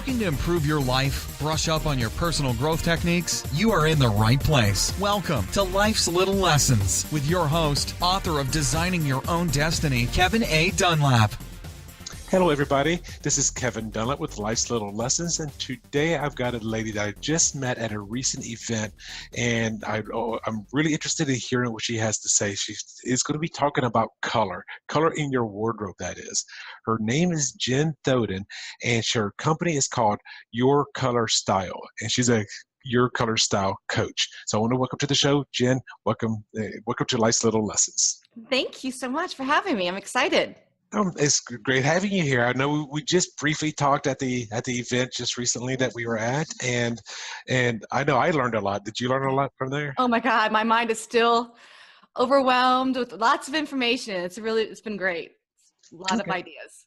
Looking to improve your life, brush up on your personal growth techniques? You are in the right place. Welcome to Life's Little Lessons with your host, author of Designing Your Own Destiny, Kevin A. Dunlap. Hello, everybody. This is Kevin Dunlap with Life's Little Lessons, and today I've got a lady that I just met at a recent event, and I'm really interested in hearing what she has to say. She is going to be talking about color in your wardrobe, that is. Her name is Jen Thoden, and her company is called Your Color Style, and she's a Your Color Style coach. So I want to welcome to the show, Jen. Welcome to Life's Little Lessons. Thank you so much for having me. I'm excited. It's great having you here. I know we just briefly talked at the event just recently that we were at, and I know I learned a lot. Did you learn a lot from there? Oh my God, my mind is still overwhelmed with lots of information. It's been great. A lot of ideas.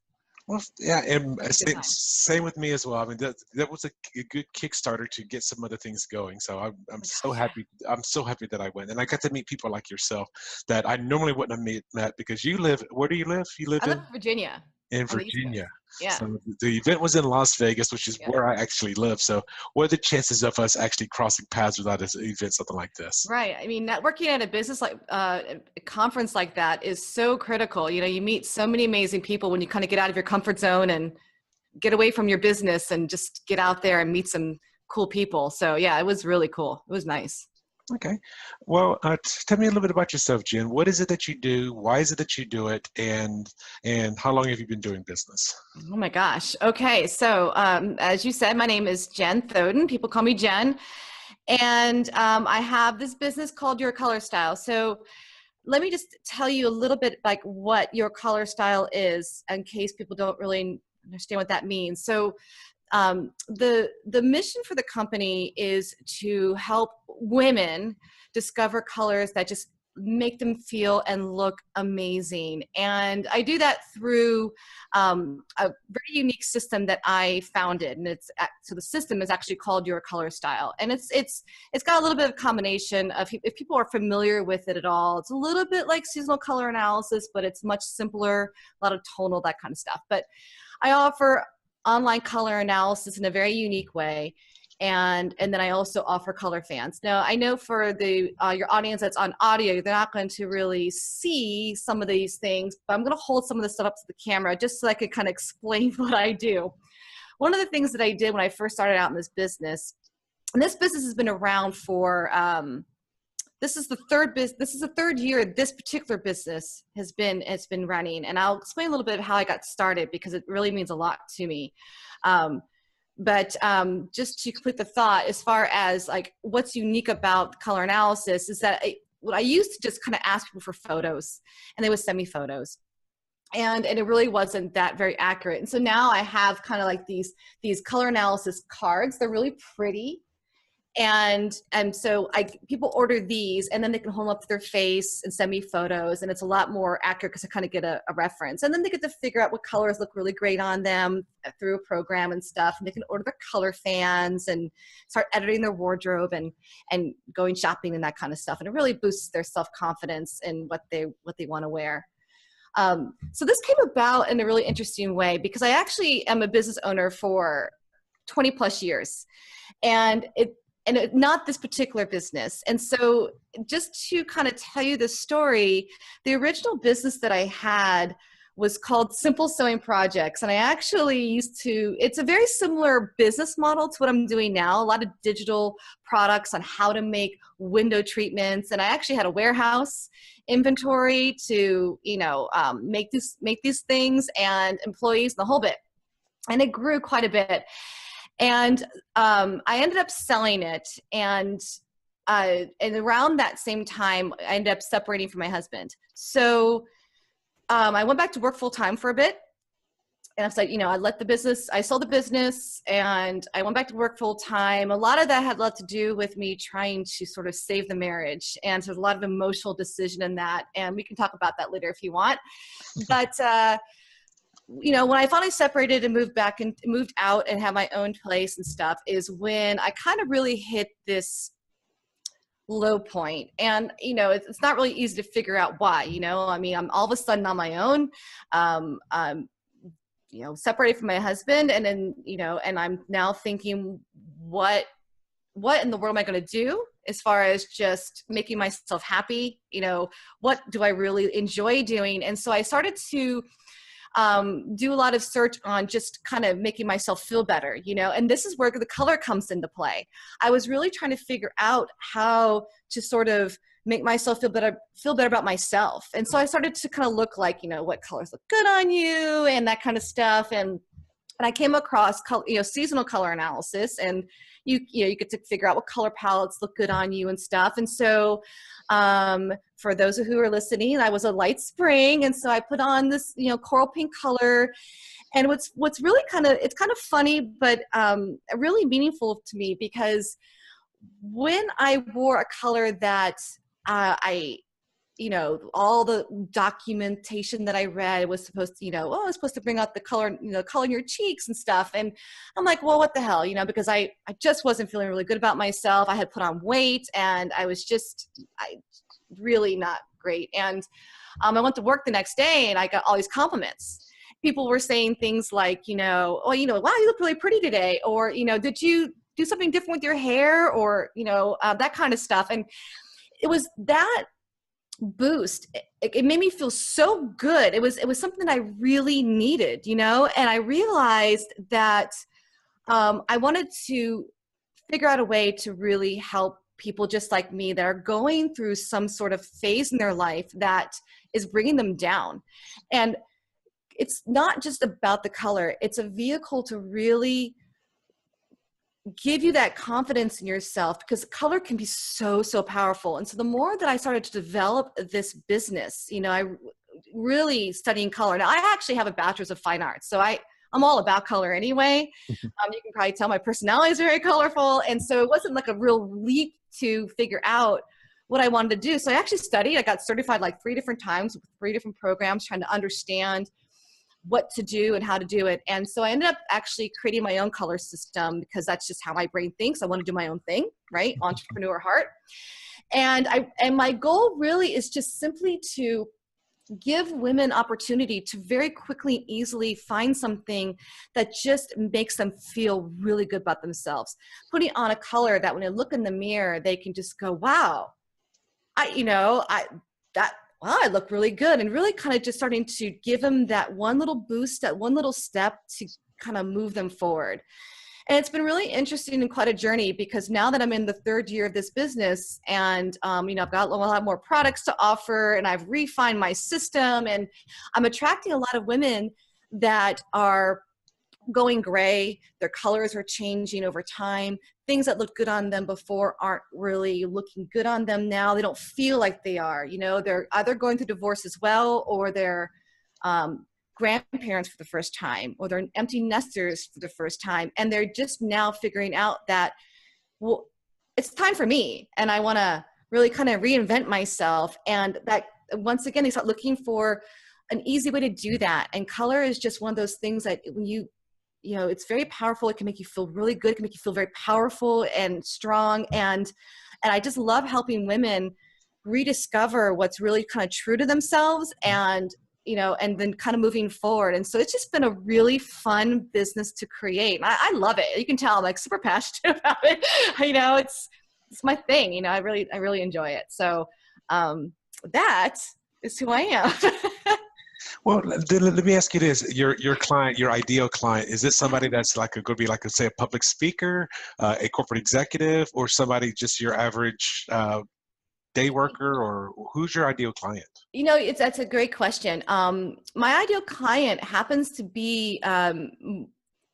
Well, yeah, and same with me as well. I mean, that was a good Kickstarter to get some other things going. So I'm so happy. I'm so happy that I went, and I got to meet people like yourself that I normally wouldn't have met because you live. Where do you live? I live in Virginia. In Virginia. Yeah. So the event was in Las Vegas, which is where I actually live. So what are the chances of us actually crossing paths without an event, something like this? Right. I mean, networking at a business like a conference like that is so critical. You know, you meet so many amazing people when you kind of get out of your comfort zone and get away from your business and just get out there and meet some cool people. So yeah, it was really cool. It was nice. Okay. Well, tell me a little bit about yourself, Jen. What is it that you do? Why is it that you do it? And how long have you been doing business? Oh my gosh. Okay. So as you said, my name is Jen Thoden. People call me Jen. And I have this business called Your Color Style. So let me just tell you a little bit like what Your Color Style is in case people don't really understand what that means. So the mission for the company is to help women discover colors that just make them feel and look amazing. And I do that through a very unique system that I founded. And so the system is actually called Your Color Style. And it's got a little bit of combination of, if people are familiar with it at all, it's a little bit like seasonal color analysis, but it's much simpler, a lot of tonal, that kind of stuff. But I offer online color analysis in a very unique way. And then I also offer color fans. Now, I know for your audience that's on audio, they're not going to really see some of these things, but I'm going to hold some of this stuff up to the camera just so I could kind of explain what I do. One of the things that I did when I first started out in this business, and this business has been around for, this is the third year this particular business has been running. And I'll explain a little bit of how I got started because it really means a lot to me. But just to complete the thought, as far as like what's unique about color analysis is that I used to just kind of ask people for photos, and they would send me photos. And it really wasn't that very accurate. And so now I have kind of like these color analysis cards. They're really pretty. And so people order these, and then they can hold them up to their face and send me photos, and it's a lot more accurate because I kind of get a reference. And then they get to figure out what colors look really great on them through a program and stuff. And they can order their color fans and start editing their wardrobe and going shopping and that kind of stuff. And it really boosts their self-confidence in what they want to wear. So this came about in a really interesting way because I actually am a business owner for 20 plus years, and not this particular business. And so just to kind of tell you the story, the original business that I had was called Simple Sewing Projects. And I actually it's a very similar business model to what I'm doing now, a lot of digital products on how to make window treatments. And I actually had a warehouse inventory to, make these things, and employees, the whole bit. And it grew quite a bit. And I ended up selling it, and around that same time, I ended up separating from my husband. So I went back to work full time for a bit, and I was like, I sold the business, and I went back to work full time. A lot of that had a lot to do with me trying to sort of save the marriage, and so there's a lot of emotional decision in that, and we can talk about that later if you want. But when I finally separated and moved back and moved out and have my own place and stuff is when I kind of really hit this low point. And, it's not really easy to figure out why, I'm all of a sudden on my own. separated from my husband, and then, and I'm now thinking, what in the world am I going to do as far as just making myself happy? What do I really enjoy doing? And so I started to do a lot of search on just kind of making myself feel better, and this is where the color comes into play. I was really trying to figure out how to sort of make myself feel better about myself. And so I started to kind of look like, what colors look good on you and that kind of stuff. And I came across, seasonal color analysis, and you get to figure out what color palettes look good on you and stuff. And so for those who are listening, I was a light spring. And so I put on this, coral pink color. And what's really it's kind of funny, but really meaningful to me, because when I wore a color that all the documentation that I read was supposed to, it's supposed to bring out the color, color in your cheeks and stuff. And I'm like, well, what the hell, because I just wasn't feeling really good about myself. I had put on weight, and I was really not great. And I went to work the next day, and I got all these compliments. People were saying things like, wow, you look really pretty today. Or, did you do something different with your hair? Or, that kind of stuff. And it was that boost. It made me feel so good. It was something that I really needed, and I realized that I wanted to figure out a way to really help people just like me that are going through some sort of phase in their life that is bringing them down. And it's not just about the color. It's a vehicle to really give you that confidence in yourself, because color can be so, so powerful. And so the more that I started to develop this business, I really studying color. Now, I actually have a bachelor's of fine arts, so I'm all about color anyway. You can probably tell my personality is very colorful. And so it wasn't like a real leap to figure out what I wanted to do. So I actually studied. I got certified like 3 different times with 3 different programs, trying to understand what to do and how to do it. And so I ended up actually creating my own color system, because that's just how my brain thinks. I want to do my own thing, right? Entrepreneur heart. And my goal really is just simply to give women opportunity to very quickly and easily find something that just makes them feel really good about themselves. Putting on a color that when they look in the mirror, they can just go, wow, I look really good, and really kind of just starting to give them that one little boost, that one little step to kind of move them forward. And it's been really interesting and quite a journey, because now that I'm in the 3rd year of this business, and I've got a lot more products to offer, and I've refined my system, and I'm attracting a lot of women that are going gray. Their colors are changing over time. Things that look good on them before aren't really looking good on them now. They don't feel like they are. They're either going through divorce as well, or they're grandparents for the first time, or they're empty nesters for the first time. And they're just now figuring out that, well, it's time for me. And I want to really kind of reinvent myself. And that, once again, they start looking for an easy way to do that. And color is just one of those things that when it's very powerful. It can make you feel really good. It can make you feel very powerful and strong. And I just love helping women rediscover what's really kind of true to themselves, and then kind of moving forward. And so it's just been a really fun business to create. I love it. You can tell I'm like super passionate about it. It's my thing. I really enjoy it. So that is who I am. Well, then let me ask you this: your client, your ideal client, is this somebody that's going to be like, say, a public speaker, a corporate executive, or somebody just your average day worker, or who's your ideal client? That's a great question. My ideal client happens to be,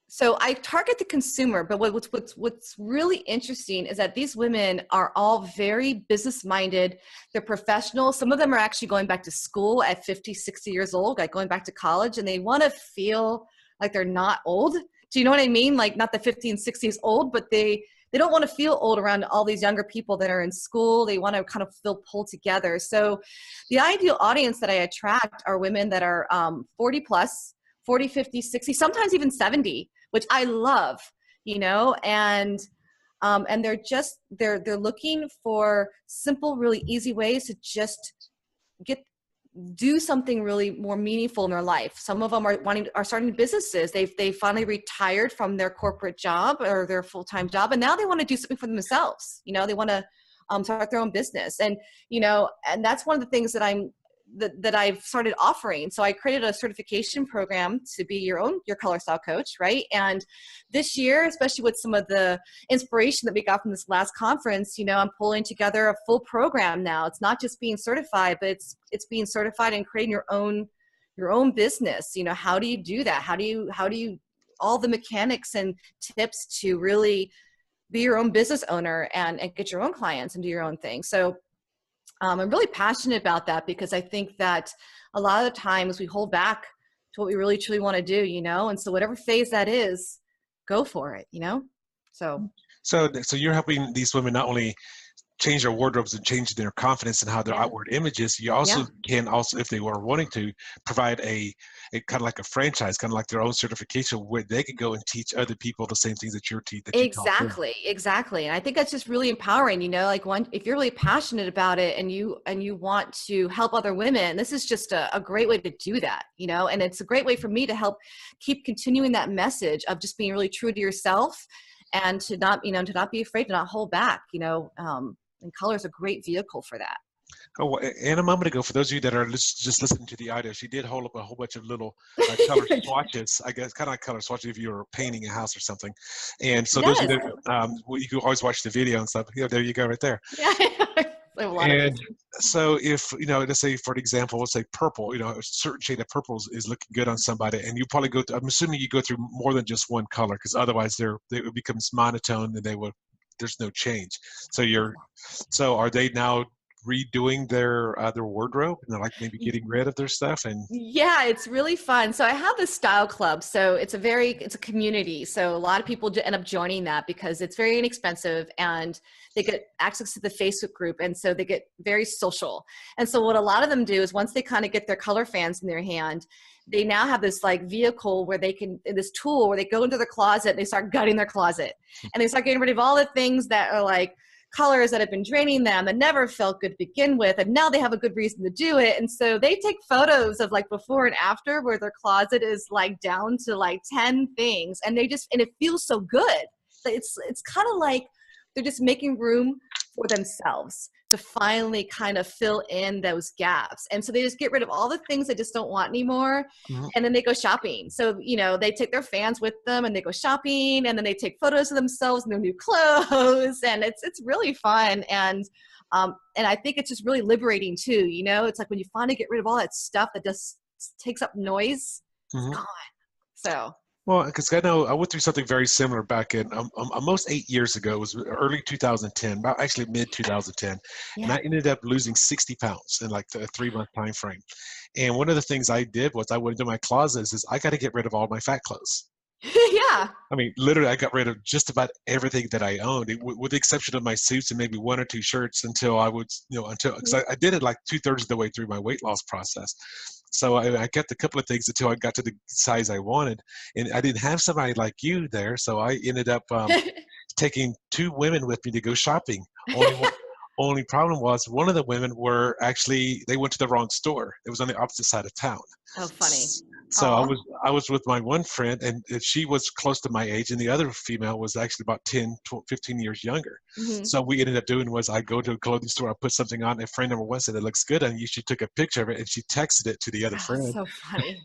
so I target the consumer, but what's really interesting is that these women are all very business-minded. They're professionals. Some of them are actually going back to school at 50, 60 years old, like going back to college, and they want to feel like they're not old. Do you know what I mean? Like, not the 50 and 60s old, but they don't want to feel old around all these younger people that are in school. They want to kind of feel pulled together. So the ideal audience that I attract are women that are 40 plus, 40, 50, 60, sometimes even 70, which I love, and they're looking for simple, really easy ways to just get do something really more meaningful in their life. Some of them are starting businesses. They finally retired from their corporate job or their full-time job, and now they want to do something for themselves. They want to start their own business, and and that's one of the things that I've started offering. So I created a certification program to be your color style coach, right? And this year, especially with some of the inspiration that we got from this last conference, I'm pulling together a full program now. It's not just being certified, but it's being certified and creating your own business. How do you do that? How do you all the mechanics and tips to really be your own business owner and get your own clients and do your own thing. So I'm really passionate about that because I think that a lot of the times we hold back to what we really truly want to do, and so whatever phase that is, go for it, So you're helping these women not only change their wardrobes and change their confidence and how their outward image is. You also can if they were wanting to, provide a kind of like a franchise, kind of like their own certification where they could go and teach other people the same things that you're teaching. Exactly. And I think that's just really empowering, if you're really passionate about it and you want to help other women, this is just a great way to do that, and it's a great way for me to help keep continuing that message of just being really true to yourself and to not be afraid, to not hold back, and color is a great vehicle for that. Oh, and a moment ago, for those of you that are just listening to the audio, she did hold up a whole bunch of little color swatches, I guess, kind of like color swatches if you were painting a house or something. And so those of you that, you can always watch the video and stuff. There you go right there. Yeah. And so if, let's say, for example, let's say purple, a certain shade of purple is looking good on somebody, and you probably I'm assuming you go through more than just one color, because otherwise it becomes monotone and there's no change. So are they now redoing their wardrobe and they're like maybe getting rid of their stuff? And yeah, it's really fun. So I have this style club. So it's a community. So a lot of people end up joining that because it's very inexpensive and they get access to the Facebook group. And so they get very social. And so what a lot of them do is once they kind of get their color fans in their hand, they now have this vehicle where this tool where they go into their closet and they start gutting their closet and they start getting rid of all the things that are colors that have been draining them and never felt good to begin with. And now they have a good reason to do it. And so they take photos of before and after where their closet is down to 10 things. And and it feels so good. It's kind of like they're just making room for themselves to finally kind of fill in those gaps. And so they just get rid of all the things they just don't want anymore. Mm-hmm. And then they go shopping. So, they take their fans with them and they go shopping, and then they take photos of themselves in their new clothes. And it's really fun. And I think it's just really liberating too. It's like when you finally get rid of all that stuff that just takes up noise, mm-hmm. It's gone. So. Well, because I know I went through something very similar back in almost 8 years ago. It was early 2010, about actually mid 2010, and I ended up losing 60 pounds in a 3-month time frame. And one of the things I did was I went into my closet is I got to get rid of all my fat clothes. Yeah. I mean, literally, I got rid of just about everything that I owned, with the exception of my suits and maybe 1 or 2 shirts until I would, because I did it 2/3 of the way through my weight loss process. So I kept a couple of things until I got to the size I wanted, and I didn't have somebody like you there, so I ended up taking 2 women with me to go shopping. Only problem was one of the women they went to the wrong store. It was on the opposite side of town. Oh, funny. So aww. I was with my one friend, and she was close to my age, and the other female was actually about 10, 12, 15 years younger. Mm-hmm. So what we ended up doing was I go to a clothing store, I put something on, and friend number 1 said, "It looks good on you." She took a picture of it, and she texted it to the other friend. So funny.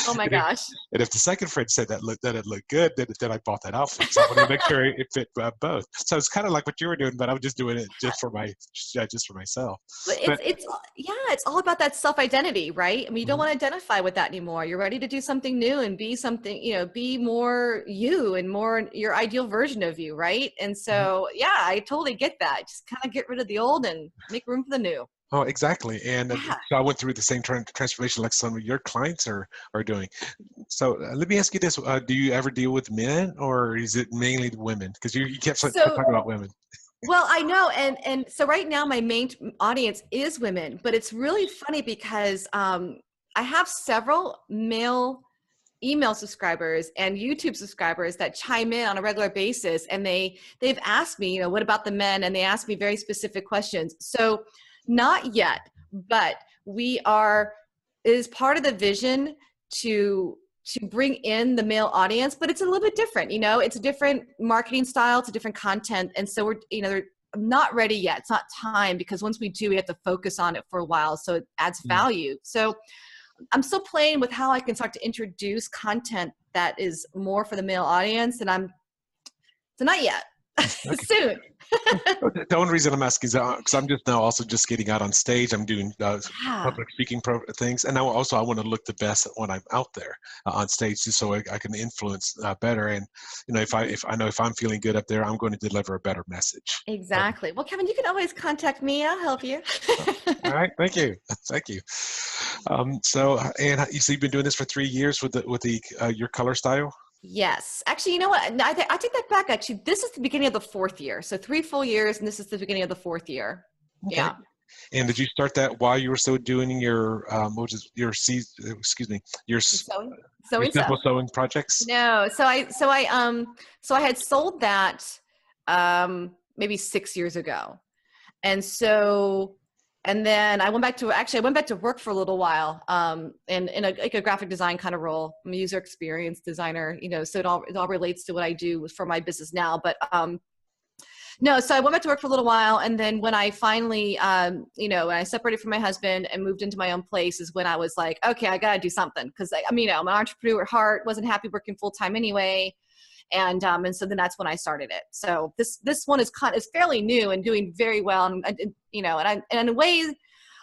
Oh my gosh. And if the second friend said that it looked good, then I bought that outfit. So I wanted to make sure it fit both. So it's kind of like what you were doing, but I was just doing it just for myself. But it's all about that self-identity, right? I mean, you don't want to identify with that anymore. You're ready to do something new and be something, be more you and more your ideal version of you, right? And so, I totally get that. Just kind of get rid of the old and make room for the new. Oh, exactly. And so I went through the same transformation like some of your clients are doing. So let me ask you this. Do you ever deal with men, or is it mainly women? Because you kept talking about women. Well, I know. And so right now my main audience is women, but it's really funny because I have several male email subscribers and YouTube subscribers that chime in on a regular basis. And they've asked me, what about the men? And they ask me very specific questions. So not yet, but it is part of the vision to bring in the male audience, but it's a little bit different. It's a different marketing style, it's a different content. And so they're not ready yet. It's not time, because once we do, we have to focus on it for a while. So it adds value. So I'm still playing with how I can start to introduce content that is more for the male audience. And so not yet. Soon. The only reason I'm asking is because I'm just now also just getting out on stage. I'm doing public speaking things, and now also I want to look the best when I'm out there on stage, just so I can influence better. And if I'm feeling good up there, I'm going to deliver a better message. Exactly. Well, Kevin, you can always contact me. I'll help you. All right. Thank you. Thank you. So you've been doing this for 3 years with your color style. Yes. Actually, you know what? I take that back. Actually, this is the beginning of the 4th year. So 3 full years, and this is the beginning of the 4th year. Okay. Yeah. And did you start that while you were still doing your your simple sewing projects? No. So I had sold that maybe 6 years ago. And then I went back to work for a little while, in a graphic design kind of role. I'm a user experience designer, so it all relates to what I do for my business now. But no, so I went back to work for a little while. And then when I finally, when I separated from my husband and moved into my own place, is when I was like, okay, I got to do something. Cause I'm an entrepreneur at heart, wasn't happy working full time anyway. And so then that's when I started it. So this one is fairly new and doing very well. And in a way,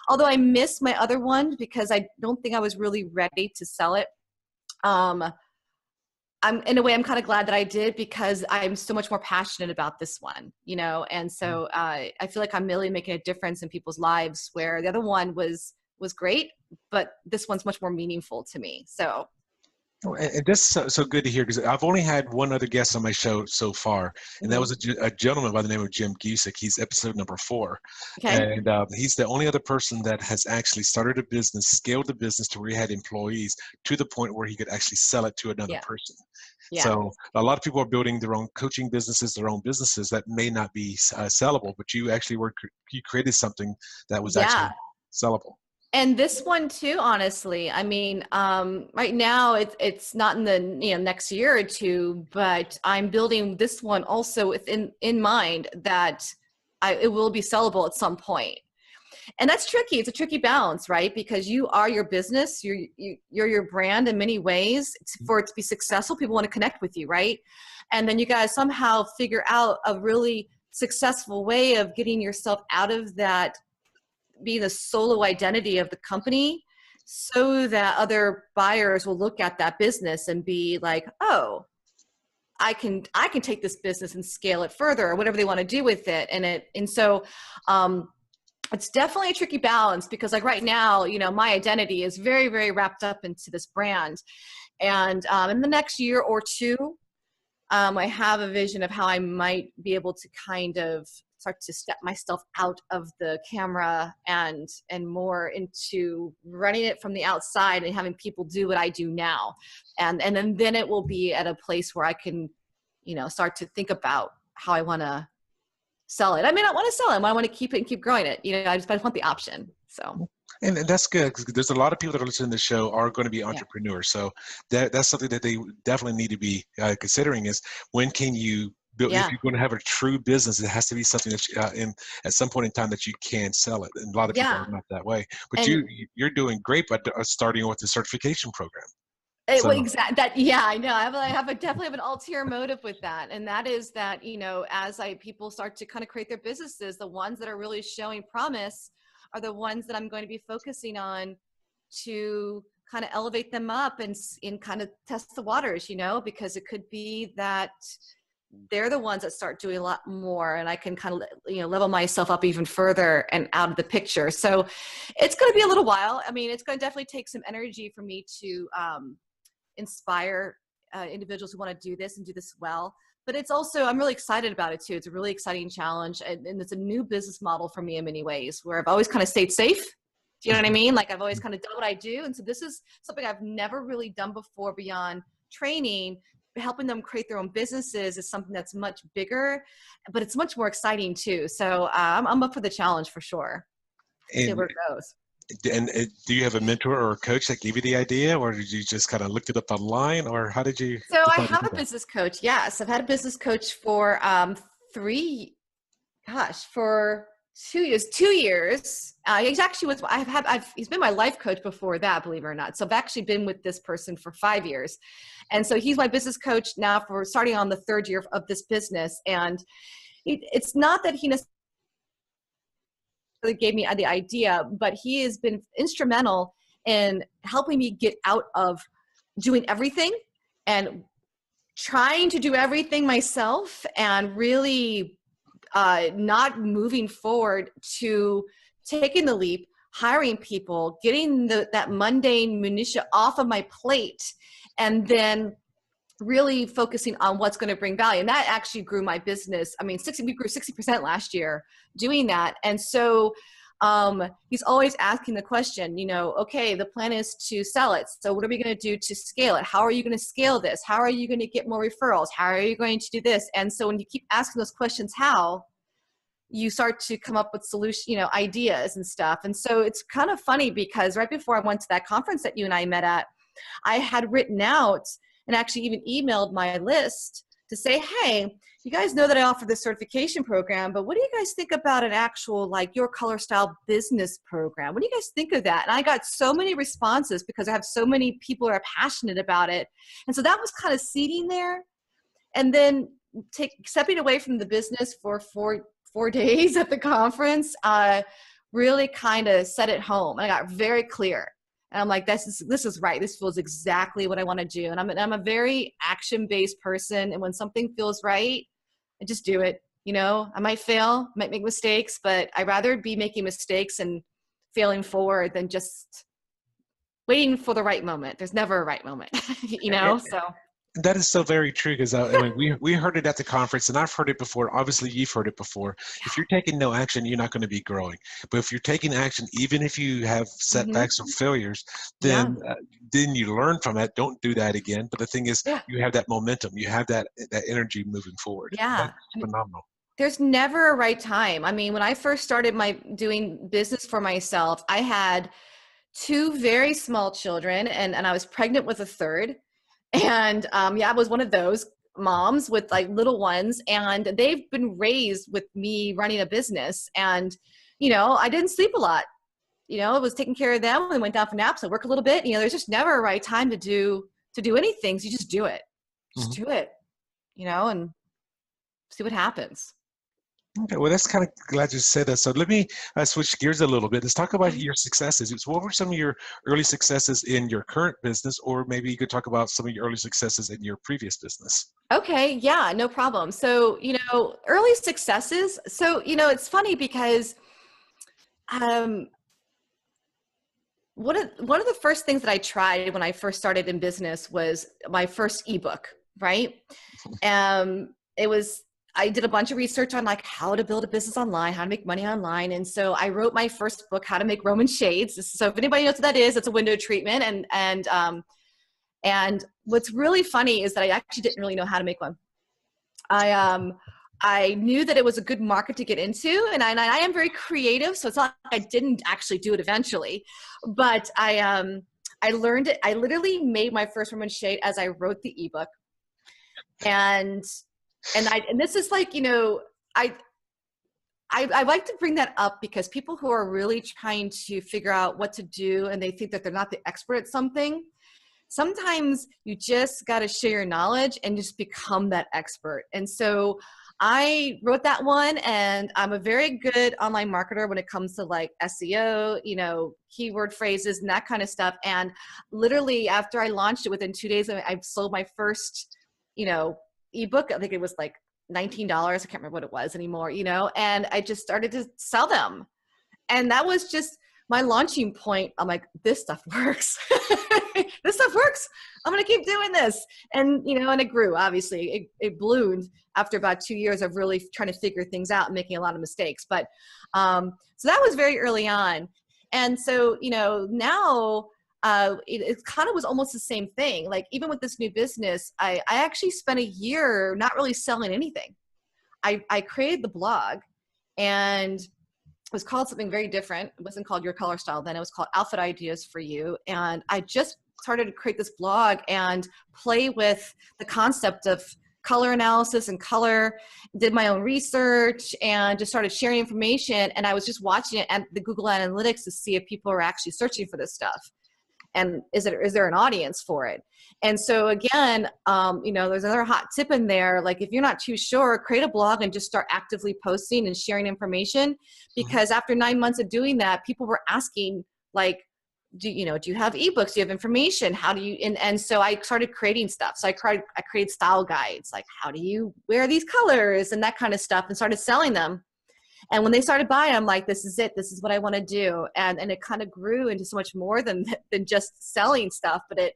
although I missed my other one because I don't think I was really ready to sell it. I'm kind of glad that I did, because I'm so much more passionate about this one, and so I feel like I'm really making a difference in people's lives, where the other one was great, but this one's much more meaningful to me. So. And that's so good to hear, because I've only had one other guest on my show so far, and that was a gentleman by the name of Jim Gusick. He's episode number 4. Okay. And he's the only other person that has actually started a business, scaled the business to where he had employees to the point where he could actually sell it to another person. Yeah. So a lot of people are building their own coaching businesses, their own businesses that may not be sellable, but you actually you created something that was actually sellable. And this one too, honestly, right now it's not in the next year or two, but I'm building this one also in mind that it will be sellable at some point. And that's tricky. It's a tricky balance, right? Because you are your business, you're your brand in many ways. For it to be successful, people want to connect with you, right? And then you got to somehow figure out a really successful way of getting yourself out of that, be the solo identity of the company, so that other buyers will look at that business and be like, oh, I can take this business and scale it further, or whatever they want to do with it. And so it's definitely a tricky balance, because like right now, my identity is very, very wrapped up into this brand. And in the next year or two, I have a vision of how I might be able to kind of start to step myself out of the camera and more into running it from the outside and having people do what I do now. And then it will be at a place where I can, start to think about how I want to sell it. I may not want to sell it. I want to keep it and keep growing it. I just want the option. So. And that's good, because there's a lot of people that are listening to the show are going to be entrepreneurs. So that's something that they definitely need to be considering, is when can you build, if you're going to have a true business, it has to be something that at some point in time that you can sell it. And a lot of people are not that way. But you're doing great by starting with the certification program. Well, exactly. I know. I definitely have an ulterior motive with that, and that is that as people start to kind of create their businesses, the ones that are really showing promise are the ones that I'm going to be focusing on to kind of elevate them up and kind of test the waters, because it could be that they're the ones that start doing a lot more, and I can kind of, level myself up even further and out of the picture. So it's going to be a little while. It's going to definitely take some energy for me to inspire individuals who want to do this and do this well. But it's also, I'm really excited about it too. It's a really exciting challenge, and it's a new business model for me in many ways, where I've always kind of stayed safe. Do you know what I mean? Like I've always kind of done what I do. And so this is something I've never really done before beyond training. Helping them create their own businesses is something that's much bigger, but it's much more exciting too. So I'm up for the challenge for sure. See where it goes. And do you have a mentor or a coach that gave you the idea, or did you just kind of looked it up online, or how did you So I decide to have do a that? business coach. Yes, I've had a business coach for three, for 2 years. 2 years. He's actually was. He's been my life coach before that, believe it or not. So I've actually been with this person for 5 years, and so he's my business coach now for starting on the third year of this business. And it's not that he necessarily gave me the idea, but he has been instrumental in helping me get out of doing everything and trying to do everything myself and really not moving forward to taking the leap, hiring people, getting that mundane minutia off of my plate, and then really focusing on what's going to bring value. And that actually grew my business. I mean, we grew 60% last year doing that. And so he's always asking the question, okay, the plan is to sell it. So what are we going to do to scale it? How are you going to scale this? How are you going to get more referrals? How are you going to do this? And so when you keep asking those questions, how, you start to come up with ideas and stuff. And so it's kind of funny because right before I went to that conference that you and I met at, I had written out and actually even emailed my list to say, hey, you guys know that I offer this certification program, but what do you guys think about an actual Your Color Style business program? What do you guys think of that? And I got so many responses because I have so many people who are passionate about it. And so that was kind of seeding there. And then stepping away from the business for four days at the conference really kind of set it home. And I got very clear. And I'm like, this is right. This feels exactly what I want to do. And I'm a very action-based person. And when something feels right, I just do it. I might fail, might make mistakes, but I'd rather be making mistakes and failing forward than just waiting for the right moment. There's never a right moment, so. That is so very true because I mean, we heard it at the conference, and I've heard it before. Obviously, you've heard it before. If you're taking no action, you're not going to be growing. But if you're taking action, even if you have setbacks or failures, then then you learn from it. Don't do that again. But the thing is, you have that momentum. You have that energy moving forward. Yeah. That's phenomenal. There's never a right time. I mean, when I first started doing business for myself, I had 2 very small children, and I was pregnant with a third. And I was one of those moms with little ones, and they've been raised with me running a business. And, I didn't sleep a lot. I was taking care of them and went down for naps. I work a little bit. There's just never a right time to do anything. So you just do it. Just do it, and see what happens. Okay, well, that's kind of glad you said that. So let me switch gears a little bit. Let's talk about your successes. So what were some of your early successes in your current business, or maybe you could talk about some of your early successes in your previous business? Okay, yeah, no problem. So, early successes. So, it's funny because one of the first things that I tried when I first started in business was my first ebook, right? I did a bunch of research on how to build a business online, how to make money online. And so I wrote my first book, How to Make Roman Shades. So if anybody knows what that is, it's a window treatment. And what's really funny is that I actually didn't really know how to make one. I knew that it was a good market to get into, and I am very creative. So it's not like I didn't actually do it eventually, but I learned it. I literally made my first Roman shade as I wrote the ebook. And this is I like to bring that up because people who are really trying to figure out what to do and they think that they're not the expert at something, sometimes you just got to share your knowledge and just become that expert. And so I wrote that one, and I'm a very good online marketer when it comes to SEO, keyword phrases and that kind of stuff. And literally after I launched it, within 2 days, I sold my first, ebook. I think it was $19. I can't remember what it was anymore, and I just started to sell them. And that was just my launching point. I'm like, this stuff works. This stuff works. I'm going to keep doing this. And, and it grew, obviously. It bloomed after about 2 years of really trying to figure things out and making a lot of mistakes. But so that was very early on. And so, now it kind of was almost the same thing. Even with this new business, I actually spent a year not really selling anything. I created the blog, and was called something very different. It wasn't called Your Color Style then. It was called Outfit Ideas for You. And I just started to create this blog and play with the concept of color analysis and color, did my own research, and just started sharing information. And I was just watching it at the Google Analytics to see if people are actually searching for this stuff. And is there an audience for it? And so again, there's another hot tip in there. Like if you're not too sure, create a blog and just start actively posting and sharing information. Because after 9 months of doing that, people were asking like, do you have ebooks? Do you have information? How do you, and so I started creating stuff. So I created style guides, like how do you wear these colors and that kind of stuff, and started selling them. And when they started buying, I'm like, this is it. This is what I want to do. And it kind of grew into so much more than just selling stuff. But it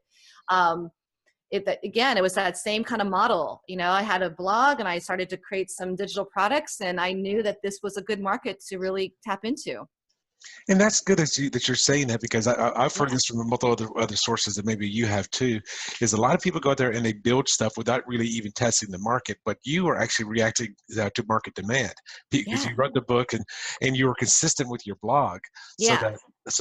was that same kind of model. I had a blog and I started to create some digital products, and I knew that this was a good market to really tap into. And that's good that you're saying that, because I've heard this from multiple other sources that maybe you have too, is a lot of people go out there and they build stuff without really even testing the market, but you are actually reacting to market demand because you wrote the book and you were consistent with your blog so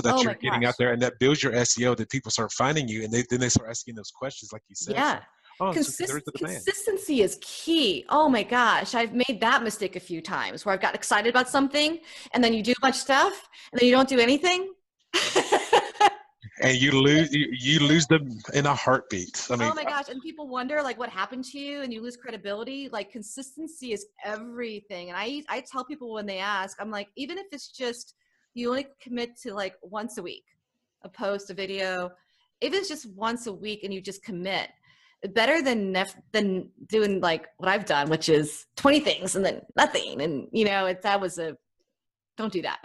that you're getting out there, and that builds your SEO, that people start finding you, and then they start asking those questions like you said. Yeah. So, there's the demand. Consistency is key. Oh my gosh. I've made that mistake a few times where I've got excited about something and then you do a bunch of stuff and then you don't do anything. And you lose them in a heartbeat. I mean, oh my gosh. And people wonder like what happened to you, and you lose credibility. Like consistency is everything. And I tell people when they ask, I'm like, even if it's just, you only commit to like once a week, a post, a video, if it's just once a week and you just commit, better than doing like what I've done, which is 20 things and then nothing. And don't do that.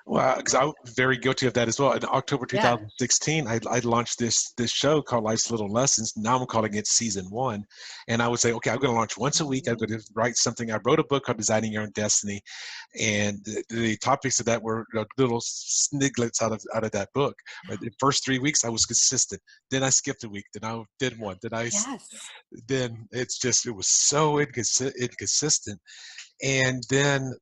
Well, because I'm very guilty of that as well. In October 2016, I launched this show called Life's Little Lessons. Now I'm calling it Season 1. And I would say, okay, I'm going to launch once a week. I'm going to write something. I wrote a book called Designing Your Own Destiny. And the topics of that were little sniglets out of that book. But the first 3 weeks, I was consistent. Then I skipped a week. Then I did one. Then it was so inconsistent. And then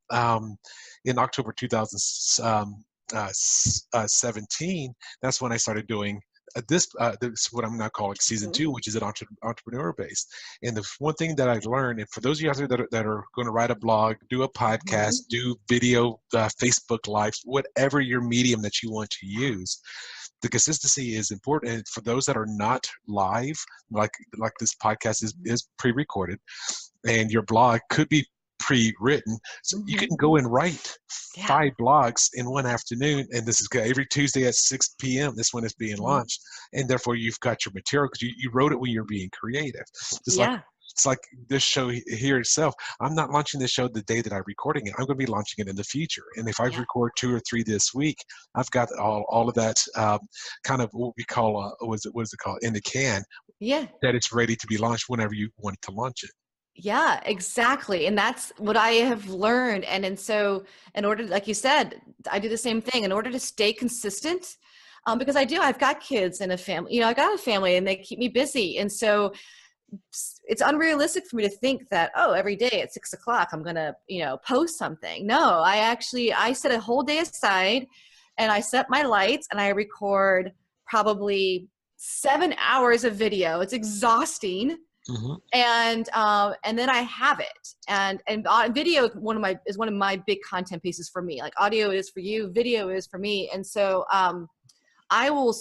in October 2017, that's when I started doing this what I'm now calling Season 2, which is an entrepreneur based. And the one thing that I've learned, and for those of you out there that are going to write a blog, do a podcast, do video, Facebook Lives, whatever your medium that you want to use, the consistency is important. And for those that are not live, like this podcast is pre-recorded, and your blog could be pre-written, so you can go and write 5 blogs in one afternoon, and this is every Tuesday at 6 p.m. This one is being launched, and therefore you've got your material because you wrote it when you're being creative. It's like this show here itself. I'm not launching this show the day that I'm recording it. I'm going to be launching it in the future. And if I record 2 or 3 this week, I've got all of that kind of what we call what is it called, in the can. That it's ready to be launched whenever you want to launch it. Yeah, exactly. And that's what I have learned. And so in order, like you said, I do the same thing in order to stay consistent, because I've got kids and a family, I got a family and they keep me busy. And so it's unrealistic for me to think that, every day at 6 o'clock, I'm going to, post something. No, I set a whole day aside and I set my lights and I record probably 7 hours of video. It's exhausting. And then I have it, and video is one of my big content pieces for me. Like audio is for you, video is for me, and so I will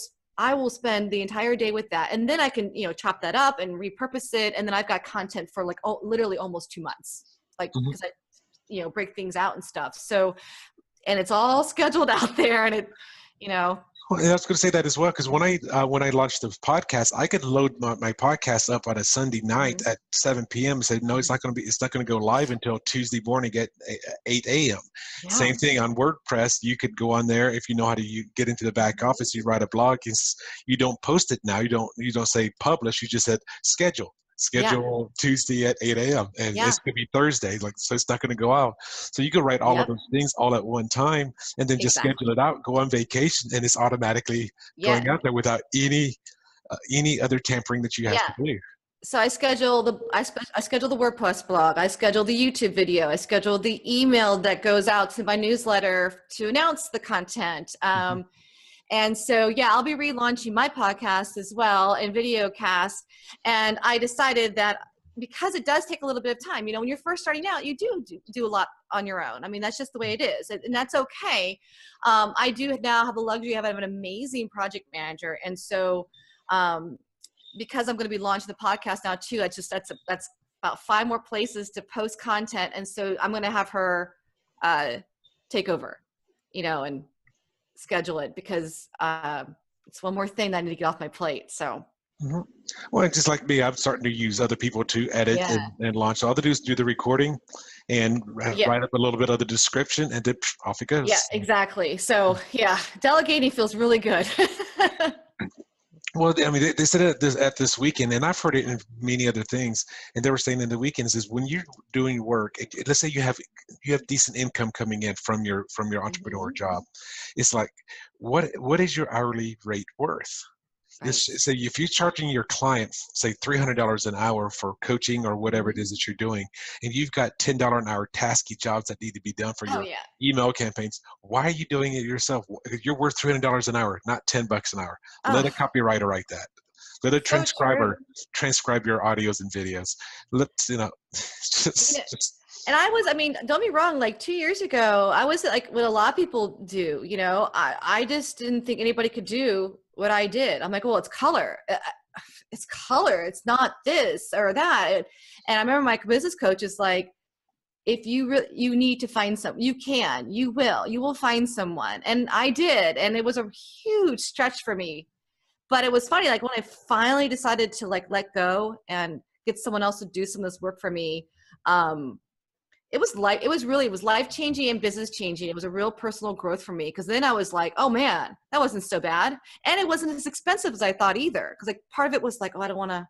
spend the entire day with that, and then I can chop that up and repurpose it, and then I've got content for like literally almost 2 months, like because I break things out and stuff. So, and it's all scheduled out there, and it Well, I was going to say that as well, because when I launched the podcast, I could load my podcast up on a Sunday night at 7 p.m. and say, no, it's not going to go live until Tuesday morning at 8 a.m. Same thing on WordPress. You could go on there if you know how to get into the back office. You write a blog. You don't post it now. You don't say publish. You just said schedule Tuesday at 8 a.m. and it's going to be Thursday, so it's not going to go out. So you can write all of those things all at one time and then just schedule it out, go on vacation, and it's automatically going out there without any other tampering that you have to do. So I schedule I schedule the WordPress blog. I schedule the YouTube video. I schedule the email that goes out to my newsletter to announce the content. And so, yeah, I'll be relaunching my podcast as well and video cast. And I decided that because it does take a little bit of time, when you're first starting out, you do a lot on your own. I mean, that's just the way it is. And that's okay. I do now have the luxury of having an amazing project manager. And so, because I'm going to be launching the podcast now too, that's about 5 more places to post content. And so I'm going to have her take over, and schedule it because it's one more thing that I need to get off my plate. So. Well, just like me, I'm starting to use other people to edit and launch. All they do is do the recording and write up a little bit of the description, and then off it goes. Yeah, exactly. So yeah, delegating feels really good. Well, I mean, they said it at this weekend, and I've heard it in many other things. And they were saying in the weekends is when you're doing work, let's say you have decent income coming in from your entrepreneur job. It's like, what is your hourly rate worth? Right. So if you're charging your clients, say $300 an hour for coaching or whatever it is that you're doing, and you've got $10 an hour tasky jobs that need to be done for your email campaigns, why are you doing it yourself? You're worth $300 an hour, not $10 an hour. Let a copywriter write that. Let a transcriber transcribe your audios and videos. And I mean, don't be wrong, like 2 years ago, I was like what a lot of people do, I just didn't think anybody could do what I did. I'm like, well, it's color. It's color. It's not this or that. And I remember my business coach is like, if you need to find some, you will find someone. And I did. And it was a huge stretch for me. But it was funny, like when I finally decided to like let go and get someone else to do some of this work for me, it was life-changing and business changing. It was a real personal growth for me, because then I was like, oh man, that wasn't so bad. And it wasn't as expensive as I thought either. Because like part of it was like, oh, I don't want to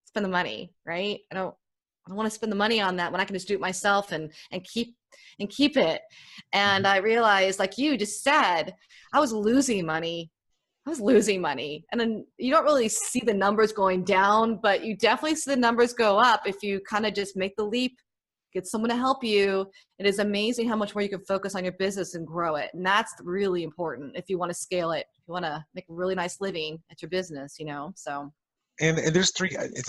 spend the money, right? I don't want to spend the money on that when I can just do it myself and keep it. And I realized, like you just said, I was losing money. And then you don't really see the numbers going down, but you definitely see the numbers go up if you kind of just make the leap, get someone to help you. It is amazing how much more you can focus on your business and grow it. And that's really important if you want to scale it, if you want to make a really nice living at your business, so. And there's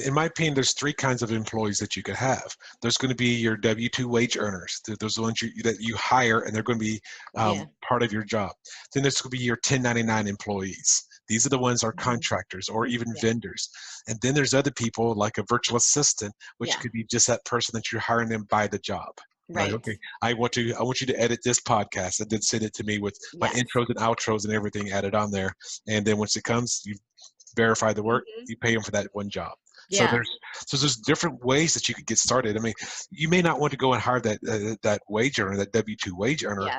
in my opinion, there's 3 kinds of employees that you could have. There's going to be your W-2 wage earners. Those are the ones that you hire, and they're going to be part of your job. Then there's going to be your 1099 employees. These are the ones are contractors or even vendors. And then there's other people like a virtual assistant, which could be just that person that you're hiring them by the job. Right. Like, okay, I want you to edit this podcast and then send it to me with my intros and outros and everything added on there. And then once it comes, you verify the work, you pay them for that one job. Yeah. So there's different ways that you could get started. I mean, you may not want to go and hire that wage earner, that W-2 wage earner.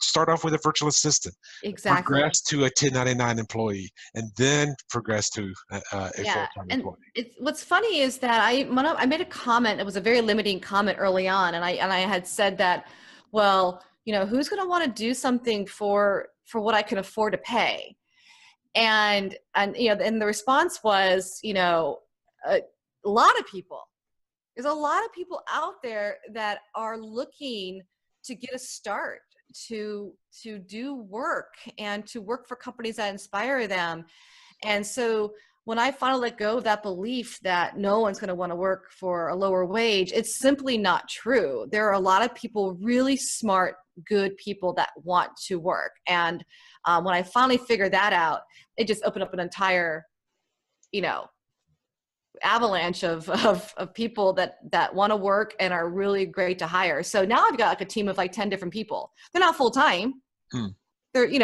Start off with a virtual assistant. Exactly. Progress to a 1099 employee, and then progress to a full-time employee. What's funny is that I made a comment. It was a very limiting comment early on, and I had said that, well, who's going to want to do something for what I can afford to pay? And the response was, a lot of people. There's a lot of people out there that are looking to get a start, to do work and to work for companies that inspire them. And so when I finally let go of that belief that no one's going to want to work for a lower wage, it's simply not true. There are a lot of people, really smart, good people that want to work. And when I finally figured that out, it just opened up an entire, avalanche of people that want to work and are really great to hire. So now I've got like a team of like 10 different people. They're not full time. They're, they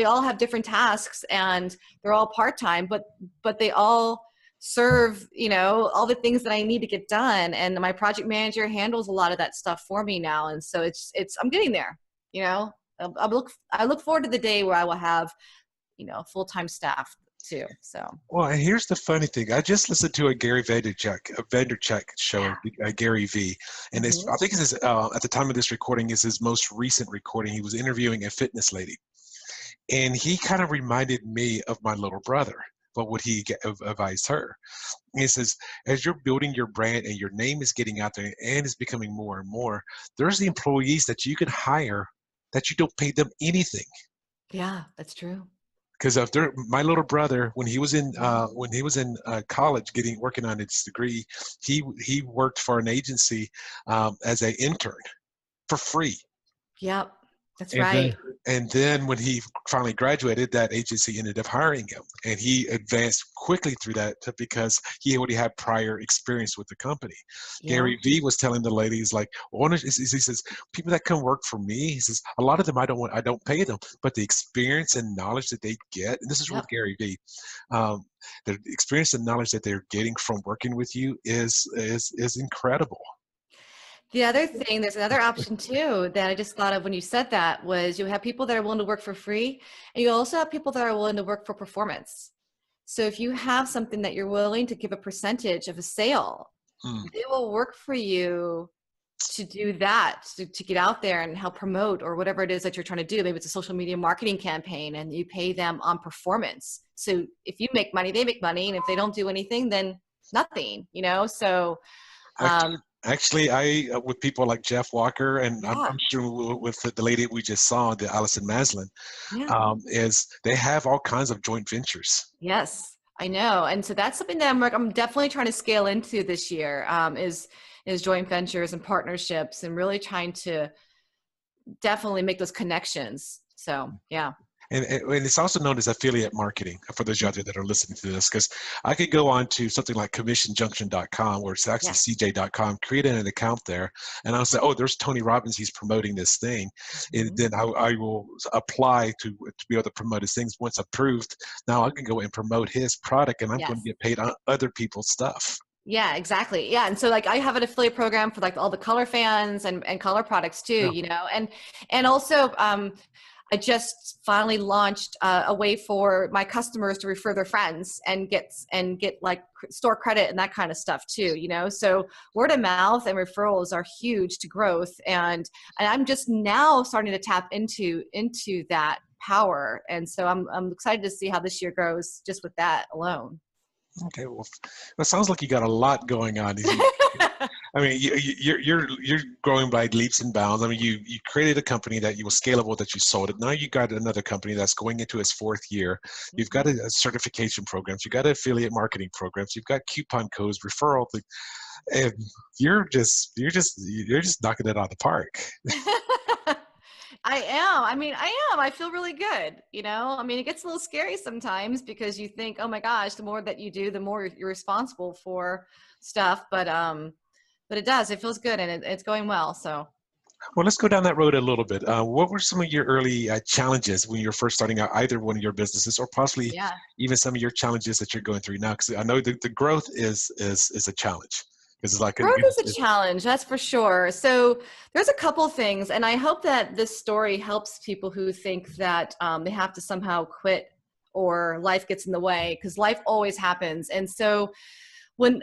all have different tasks, and they're all part-time, but they all serve, all the things that I need to get done. And my project manager handles a lot of that stuff for me now. And so I'm getting there, I look forward to the day where I will have, full-time staff too. So, well, and here's the funny thing. I just listened to a Gary Vaynerchuk show, Gary V, and I think this is at the time of this recording is his most recent recording. He was interviewing a fitness lady, and he kind of reminded me of my little brother. what would he advise her? And he says, as you're building your brand and your name is getting out there and is becoming more and more, there's the employees that you can hire that you don't pay them anything. Yeah, that's true. Because my little brother, when he was in college, working on his degree, he worked for an agency as an intern for free. Yep, that's And right. then when he finally graduated, that agency ended up hiring him, and he advanced quickly through that because he already had prior experience with the company. Yeah. Gary Vee was telling the ladies, like, he says, people that come work for me, he says, a lot of them I don't pay them, but the experience and knowledge that they get, and this is with Yep. Gary Vee, the experience and knowledge that they're getting from working with you is incredible. The other thing, there's another option too that I just thought of when you said that was you have people that are willing to work for free, and you also have people that are willing to work for performance. So if you have something that you're willing to give a percentage of a sale, Mm. they will work for you to do that, to get out there and help promote or whatever it is that you're trying to do. Maybe it's a social media marketing campaign and you pay them on performance. So if you make money, they make money. And if they don't do anything, then nothing, so um, Actually, I with people like Jeff Walker, and I'm yeah, sure with the lady we just saw, the Allison Maslin, yeah. is they have all kinds of joint ventures. Yes, I know. And so that's something that I'm definitely trying to scale into this year, is joint ventures and partnerships and really trying to definitely make those connections. So yeah. And it's also known as affiliate marketing for those out there that are listening to this, because I could go on to something like commissionjunction.com, where it's actually Yes. cj.com, create an account there, and I'll say, oh, there's Tony Robbins, he's promoting this thing. And Mhm. then I will apply to be able to promote his things. Once approved, now I can go and promote his product, and I'm going to Yes. get paid on other people's stuff. Yeah, exactly. Yeah. And so like I have an affiliate program for like all the color fans and color products too, Yeah. and also I just finally launched a way for my customers to refer their friends and get like store credit and that kind of stuff too, so word of mouth and referrals are huge to growth. And I'm just now starting to tap into that power. And so I'm excited to see how this year goes just with that alone. Okay, well, it sounds like you got a lot going on. I mean, you're growing by leaps and bounds. I mean, you created a company that you was scalable, that you sold it. Now you got another company that's going into its fourth year. You've got a certification programs. You've got affiliate marketing programs. You've got coupon codes, referral, and you're just knocking it out of the park. I am. I am. I feel really good. It gets a little scary sometimes because you think, oh my gosh, the more that you do, the more you're responsible for stuff. But it does. It feels good, and it's going well. So. Well, let's go down that road a little bit. What were some of your early challenges when you were first starting out, either one of your businesses, or possibly Yeah. even some of your challenges that you're going through now? Because I know the growth is a challenge. It's like Growth is a challenge, that's for sure. So there's a couple things, and I hope that this story helps people who think that they have to somehow quit or life gets in the way, because life always happens. And so when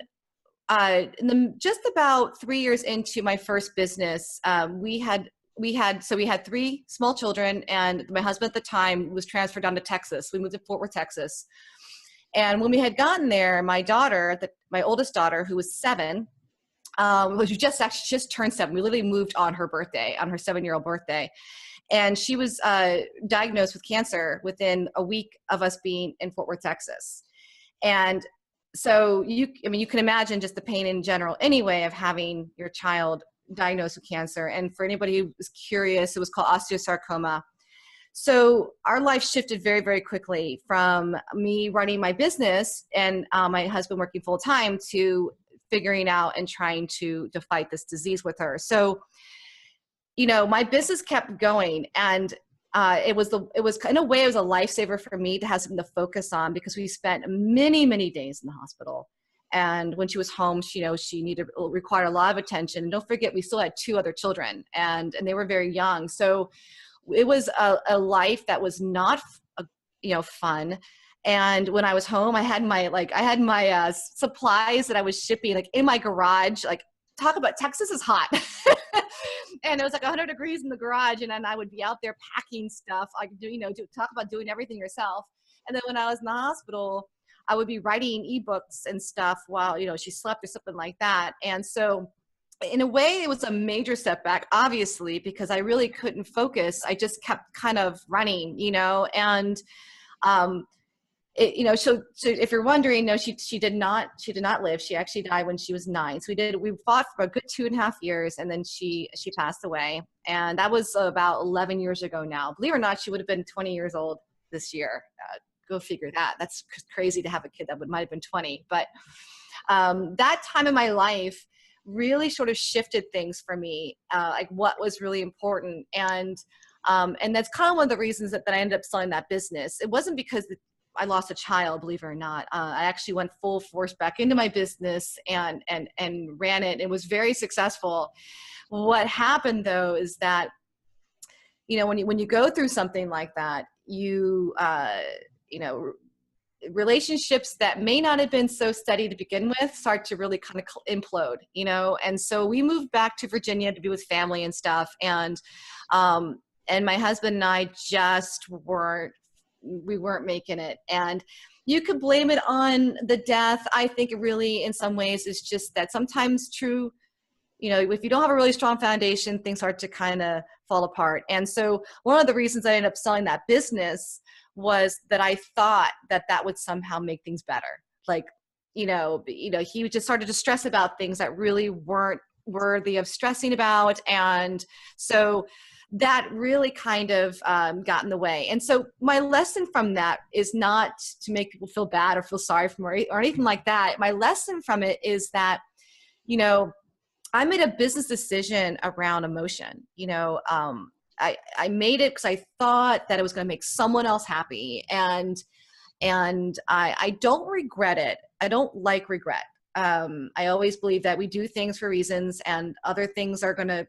just about 3 years into my first business, we had 3 small children, and my husband at the time was transferred down to Texas. We moved to Fort Worth, Texas. And when we had gotten there, my oldest daughter, who was 7, she just turned 7. We literally moved on her birthday, on her 7-year-old birthday. And she was diagnosed with cancer within a week of us being in Fort Worth, Texas. And so you can imagine just the pain in general anyway of having your child diagnosed with cancer. And for anybody who was curious, it was called osteosarcoma. So our life shifted very, very quickly from me running my business and my husband working full time to figuring out and trying to fight this disease with her. So, my business kept going, and it was in a way, it was a lifesaver for me to have something to focus on, because we spent many, many days in the hospital. And when she was home, she required a lot of attention. And don't forget, we still had 2 other children, and they were very young. So it was a life that was not, fun. And when I was home, I had my supplies that I was shipping like in my garage. Like, talk about Texas is hot. And it was like 100 degrees in the garage, and then I would be out there packing stuff. I could talk about doing everything yourself. And then when I was in the hospital, I would be writing ebooks and stuff while, she slept or something like that. And so in a way, it was a major setback, obviously, because I really couldn't focus. I just kept kind of running, and so if you're wondering, no, she did not live. She actually died when she was 9. So we fought for a good 2.5 years, and then she passed away. And that was about 11 years ago now. Believe it or not, she would have been 20 years old this year. Go figure that. That's crazy to have a kid that might have been 20. But that time in my life really sort of shifted things for me, like what was really important. And that's kind of one of the reasons that I ended up selling that business. It wasn't because I lost a child, believe it or not. I actually went full force back into my business and ran it. It was very successful. What happened though is that, when you go through something like that, relationships that may not have been so steady to begin with start to really kind of implode, and so we moved back to Virginia to be with family and stuff. And my husband and I just weren't making it. And you could blame it on the death. I think it really, in some ways, is just that sometimes true, if you don't have a really strong foundation, things start to kind of fall apart. And so one of the reasons I ended up selling that business was that I thought that would somehow make things better. Like, he just started to stress about things that really weren't worthy of stressing about. And so that really kind of got in the way. And so my lesson from that is not to make people feel bad or feel sorry for me or anything like that. My lesson from it is that, I made a business decision around emotion. I made it because I thought that it was going to make someone else happy. And I don't regret it. I don't like regret. I always believe that we do things for reasons, and other things are going to,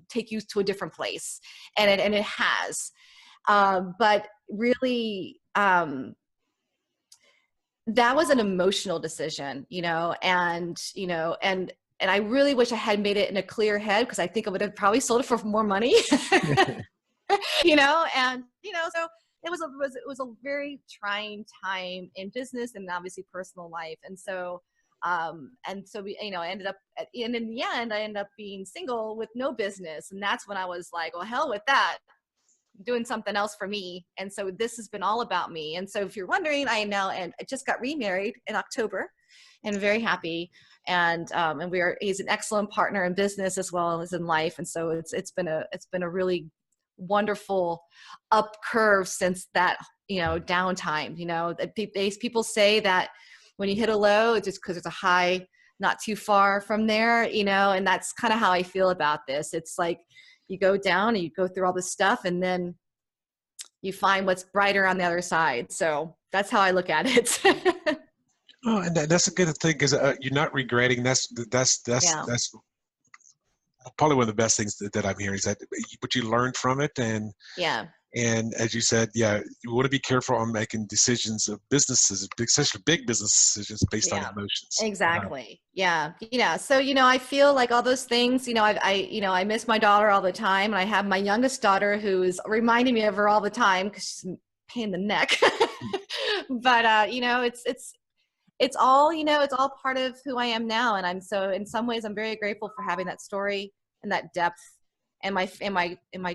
take you to a different place. And it has. But really, that was an emotional decision, and I really wish I had made it in a clear head, because I think I would have probably sold it for more money, so it was a very trying time in business and obviously personal life. And so we, I ended up in the end, I ended up being single with no business. And that's when I was like, well, hell with that, I'm doing something else for me. And so this has been all about me. And so if you're wondering, I just got remarried in October and very happy. And he's an excellent partner in business as well as in life. And so it's been a really wonderful up curve since that, downtime. People say that when you hit a low, it's just because there's a high not too far from there, and that's kind of how I feel about this. It's like you go down and you go through all this stuff, and then you find what's brighter on the other side. So that's how I look at it. Oh, and that's a good thing, because you're not regretting. That's probably one of the best things that I'm hearing, is that what you learned from it. And yeah. And as you said, you want to be careful on making decisions of businesses, especially big business decisions, based on emotions. Exactly. Yeah. So, I feel like all those things, I miss my daughter all the time. And I have my youngest daughter who is reminding me of her all the time, because she's a pain in the neck. But, it's all, it's all part of who I am now. And so in some ways, I'm very grateful for having that story and that depth. And my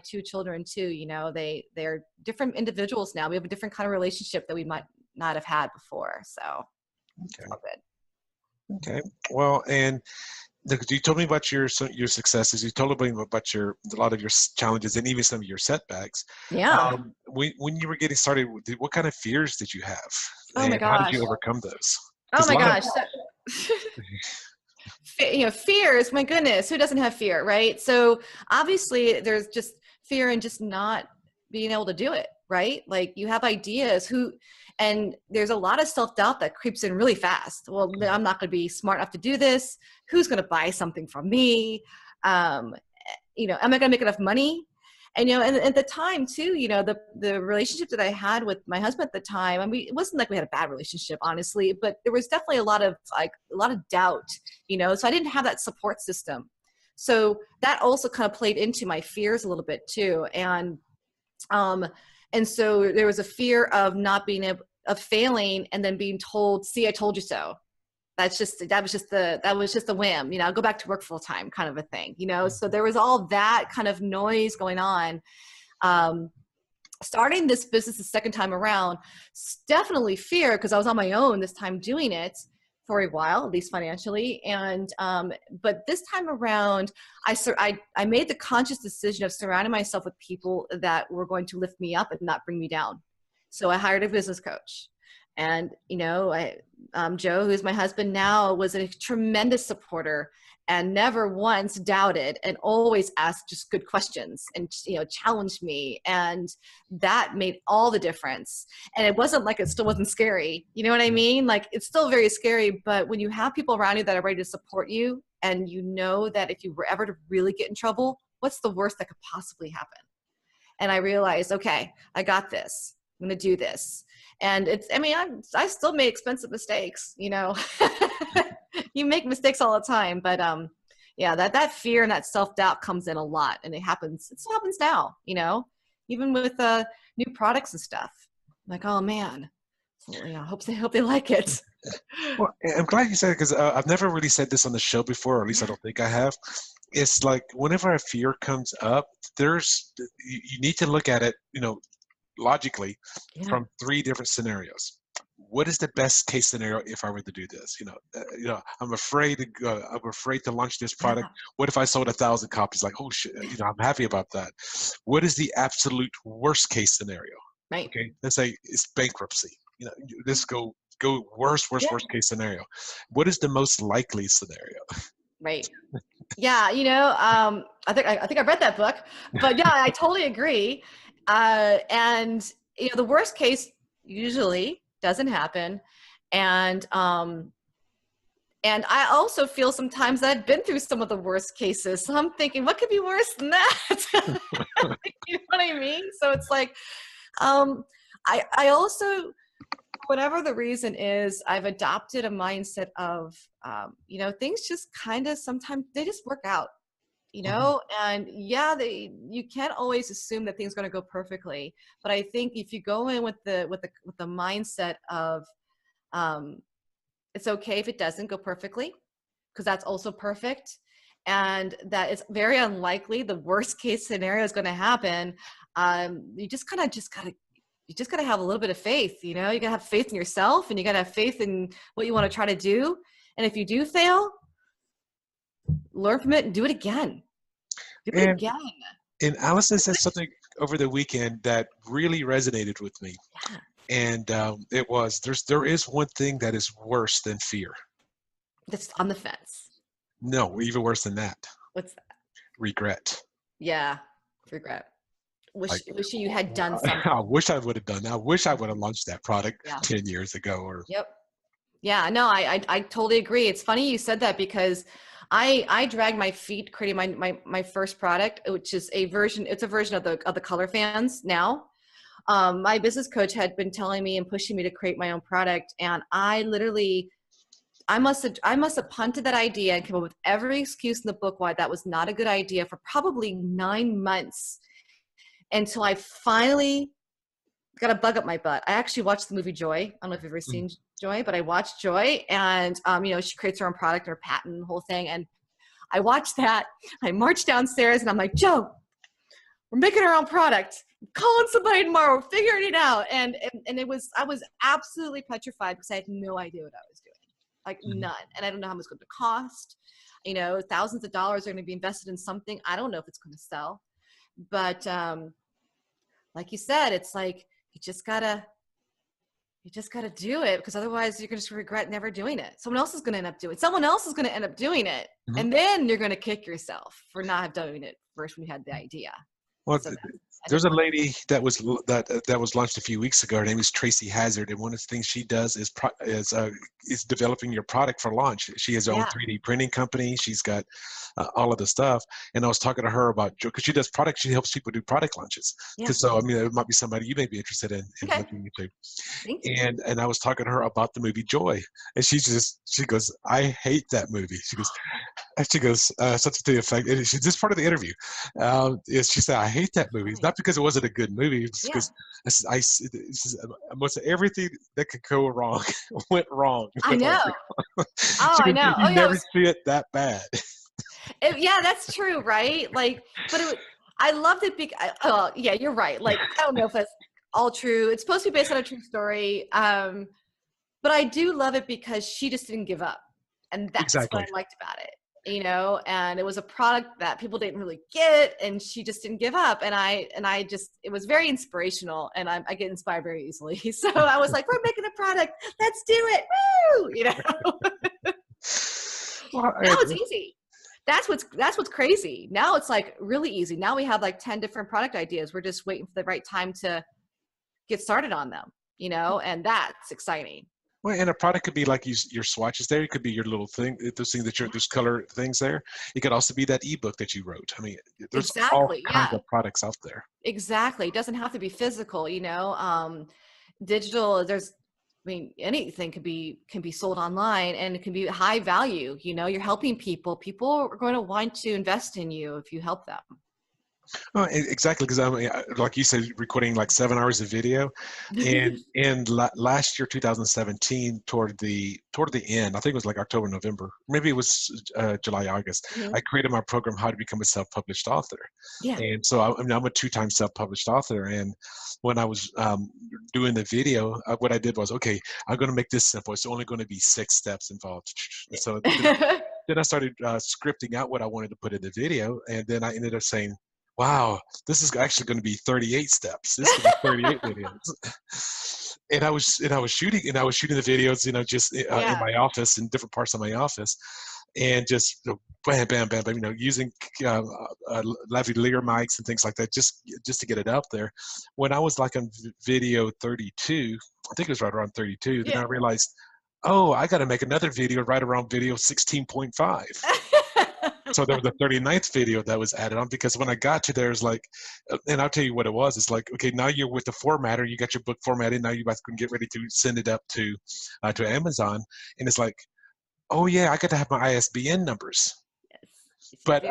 2 children too, they're different individuals now. We have a different kind of relationship that we might not have had before. So okay. It's all good. Okay. Well, and you told me about your successes. You told me about a lot of your challenges and even some of your setbacks. Yeah. When you were getting started, what kind of fears did you have? Oh my gosh. How did you overcome those? Oh my gosh. Fears, my goodness, who doesn't have fear, right? So obviously there's just fear in just not being able to do it, right? Like you have ideas and there's a lot of self-doubt that creeps in really fast. Well, I'm not going to be smart enough to do this. Who's going to buy something from me? Am I going to make enough money? And, and at the time too, the relationship that I had with my husband at the time, I mean, it wasn't like we had a bad relationship, honestly, but there was definitely a lot of doubt, so I didn't have that support system. So that also kind of played into my fears a little bit too. And so there was a fear of not being failing and then being told, see, I told you so. That was just the whim, you know, go back to work full time kind of a thing, you know? So there was all that kind of noise going on. Starting this business the second time around, definitely fear, because I was on my own this time doing it for a while, at least financially. And, but this time around, I made the conscious decision of surrounding myself with people that were going to lift me up and not bring me down. So I hired a business coach. And, you know, Joe, who's my husband now, was a tremendous supporter and never once doubted and always asked just good questions and, you know, challenged me. And that made all the difference. And it wasn't like it still wasn't scary. You know what I mean? Like, it's still very scary, but when you have people around you that are ready to support you, and you know that if you were ever to really get in trouble, what's the worst that could possibly happen? And I realized, okay, I got this. I'm going to do this. And I still make expensive mistakes, you know, you make mistakes all the time, but, yeah, that fear and that self-doubt comes in a lot, and it still happens now, you know, even with, new products and stuff. I'm like, oh man, so, you know, I hope they like it. Well, I'm glad you said it, because I've never really said this on the show before, or at least I don't think I have. It's like whenever a fear comes up, you need to look at it, you know, logically from 3 different scenarios. What is the best case scenario if I were to do this? You know, I'm afraid to launch this product. Yeah. What if I sold 1,000 copies? Like, oh shit, you know, I'm happy about that. What is the absolute worst case scenario? Right. Okay, let's say it's bankruptcy. You know, let's go worst case scenario. What is the most likely scenario? Right. Yeah. You know, I think I read that book, but yeah, I totally agree. And you know, the worst case usually doesn't happen. And I also feel sometimes that I've been through some of the worst cases. So I'm thinking, what could be worse than that? You know what I mean? So it's like, I also, whatever the reason is, I've adopted a mindset of, you know, things just kind of sometimes they just work out. You know, and yeah, you can't always assume that things are going to go perfectly. But I think if you go in with the mindset of, it's okay if it doesn't go perfectly, because that's also perfect, and that it's very unlikely the worst case scenario is going to happen. You just gotta have a little bit of faith. You know, you gotta have faith in yourself, and you gotta have faith in what you want to try to do. And if you do fail, learn from it and do it again. And Allison said something over the weekend that really resonated with me. Yeah. And it was, there is one thing that is worse than fear. That's on the fence. No, even worse than that. What's that? Regret. Yeah, regret. Wishing you had done something. I wish I would have done that. I wish I would have launched that product 10 years ago. Or Yep. Yeah, no, I totally agree. It's funny you said that, because I dragged my feet creating my first product, which is a version of the Color Fans now. My business coach had been telling me and pushing me to create my own product, and I must have punted that idea and came up with every excuse in the book why that was not a good idea for probably 9 months, until I finally got a bug up my butt. I actually watched the movie Joy. I don't know if you've ever seen Joy, but I watched Joy, and you know, she creates her own product, her patent, the whole thing. And I watched that. I marched downstairs, and I'm like, Joe, we're making our own product. I'm calling somebody tomorrow. We're figuring it out. And I was absolutely petrified, because I had no idea what I was doing, like none. And I don't know how much it's going to cost. You know, thousands of dollars are going to be invested in something. I don't know if it's going to sell, but like you said, it's like, you just gotta do it, because otherwise you're going to regret never doing it. Someone else is going to end up doing it. And then you're going to kick yourself for not doing it first when you had the idea. Well, So there's a lady that was launched a few weeks ago. Her name is Tracy Hazard, and one of the things she does is is developing your product for launch. She has her own Yeah. 3D printing company. She's got all of the stuff. And I was talking to her about, because she does product, she helps people do product launches. Yeah. So, I mean, it might be somebody you may be interested in Okay. looking into. Thank you. And I was talking to her about the movie Joy. And she goes, I hate that movie. She goes, something to the effect, and she's just part of the interview. She said, I hate that movie. It's not because it wasn't a good movie, it's Yeah. because almost everything that could go wrong went wrong. I know. Oh, She I goes, know. you Oh, yeah. never see it that bad. Yeah, that's true, right? Like, but I loved it because, oh, yeah, you're right. Like, I don't know if that's all true. It's supposed to be based on a true story. But I do love it because she just didn't give up. And that's Exactly. what I liked about it, and it was a product that people didn't really get, and she just didn't give up. And I just, it was very inspirational, and I get inspired very easily. So I was like, we're making a product. Let's do it. Woo! Well, Now it's easy. That's what's crazy. Now it's like really easy. Now we have like 10 different product ideas. We're just waiting for the right time to get started on them, and that's exciting. Well, and a product could be like your swatches there. It could be your little thing, those things there's color things there. It could also be that ebook that you wrote. I mean, there's all Exactly. kinds Yeah. of products out there. Exactly. It doesn't have to be physical, digital, anything can be sold online, and it can be high value. You're helping people. People are going to want to invest in you if you help them. Oh, exactly, because like you said, recording like 7 hours of video, and last year, 2017, toward the end, I think it was like October, November, maybe it was July, August. Mhm. I created my program, How to Become a Self-Published Author. Yeah. And so I'm a 2-time self-published author. And when I was doing the video, what I did was, okay, I'm going to make this simple. It's only going to be 6 steps involved. So then I started scripting out what I wanted to put in the video, and then I ended up saying, wow, this is actually going to be 38 steps. This is going to be 38 videos. And I was shooting the videos, just in my office, in different parts of my office, and just bam, bam, bam, bam, using lavalier mics and things like that, just to get it out there. When I was like on video 32, I think it was right around 32, then I realized, oh, I got to make another video right around video 16.5. So there was a 39th video that was added on, because when I got to there, it's like, and I'll tell you what it was. It's like, okay, now you're with the formatter, you got your book formatted, now you guys can get ready to send it up to Amazon. And it's like, oh yeah, I got to have my ISBN numbers. Yes, But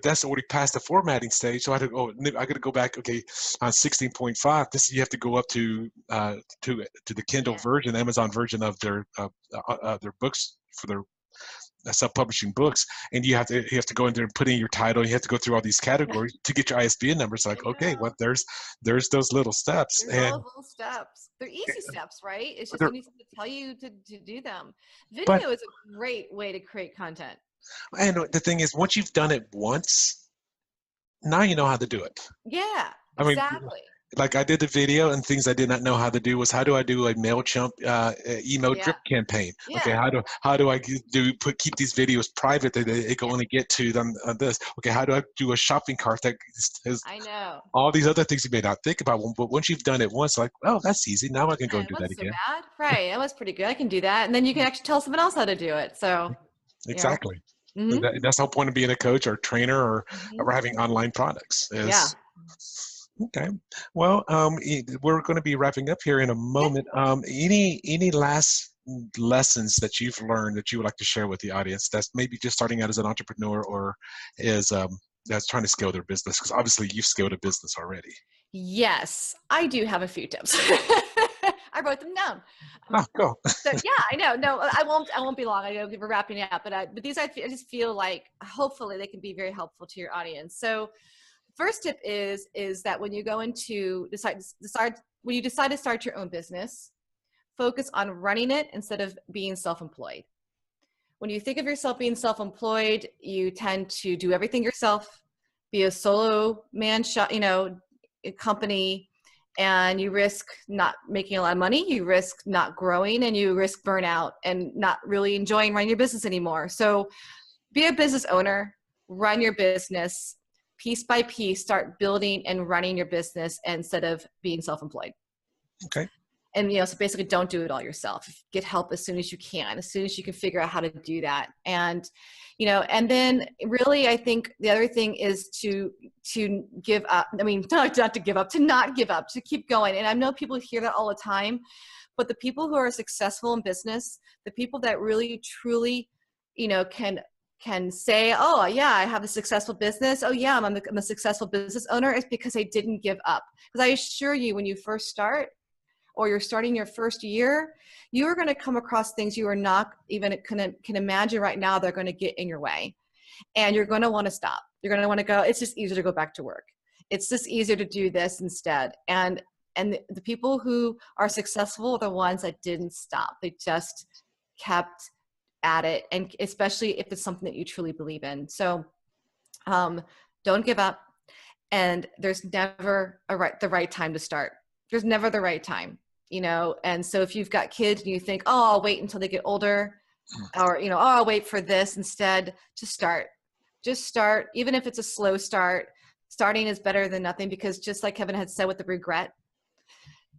that's already past the formatting stage. So I got to go back. Okay, on 16.5, you have to go up to the Kindle version, Amazon version of their books for their self-publishing books, and you have to go in there and put in your title. You have to go through all these categories to get your ISBN numbers. Like, okay, well, there's those little steps. There's all little steps. They're easy steps, right? It's just you need someone to tell you to do them. Video is a great way to create content. And the thing is, once you've done it once, now you know how to do it. Yeah, exactly. Like I did the video, and things I did not know how to do was, how do I do a MailChimp email drip campaign? Yeah. Okay, how do I keep these videos private that it can only get to them on this? Okay, how do I do a shopping cart that has all these other things you may not think about? But once you've done it once, like, oh, that's easy. Now I can go and do that again. So bad. Right, that was pretty good. I can do that, and then you can actually tell someone else how to do it. So exactly. That's the whole point of being a coach or a trainer or having online products. Okay. Well, we're going to be wrapping up here in a moment. Any last lessons that you've learned that you would like to share with the audience that's maybe just starting out as an entrepreneur, or is that's trying to scale their business? Because obviously you've scaled a business already. Yes, I do have a few tips. I wrote them down. Oh, go. So yeah, I know. No, I won't be long. I know we're wrapping it up, but these I just feel like hopefully they can be very helpful to your audience. So first tip is that when you go into when you decide to start your own business, focus on running it instead of being self-employed. When you think of yourself being self-employed, you tend to do everything yourself, be a solo man company, and you risk not making a lot of money, you risk not growing, and you risk burnout and not really enjoying running your business anymore. So be a business owner, run your business, piece by piece, start building and running your business instead of being self-employed. Okay. And, so basically don't do it all yourself. Get help as soon as you can figure out how to do that. And, and then really, I think the other thing is to give up. I mean, not to give up, to not give up, to keep going. And I know people hear that all the time, but the people who are successful in business, the people that really, truly, can say, oh yeah, I have a successful business. Oh yeah, I'm a successful business owner. It's because they didn't give up. Because I assure you, when you first start, or you're starting your first year, you are going to come across things you are not even can imagine right now. They're going to get in your way, and you're going to want to stop. You're going to want to go. It's just easier to go back to work. It's just easier to do this instead. And the people who are successful are the ones that didn't stop. They just kept at it, and especially if it's something that you truly believe in. So don't give up. And there's never the right time to start. There's never the right time. And so if you've got kids and you think, oh, I'll wait until they get older, or, oh, I'll wait for this instead, just start, even if it's a slow start. Starting is better than nothing, because just like Kevin had said with the regret,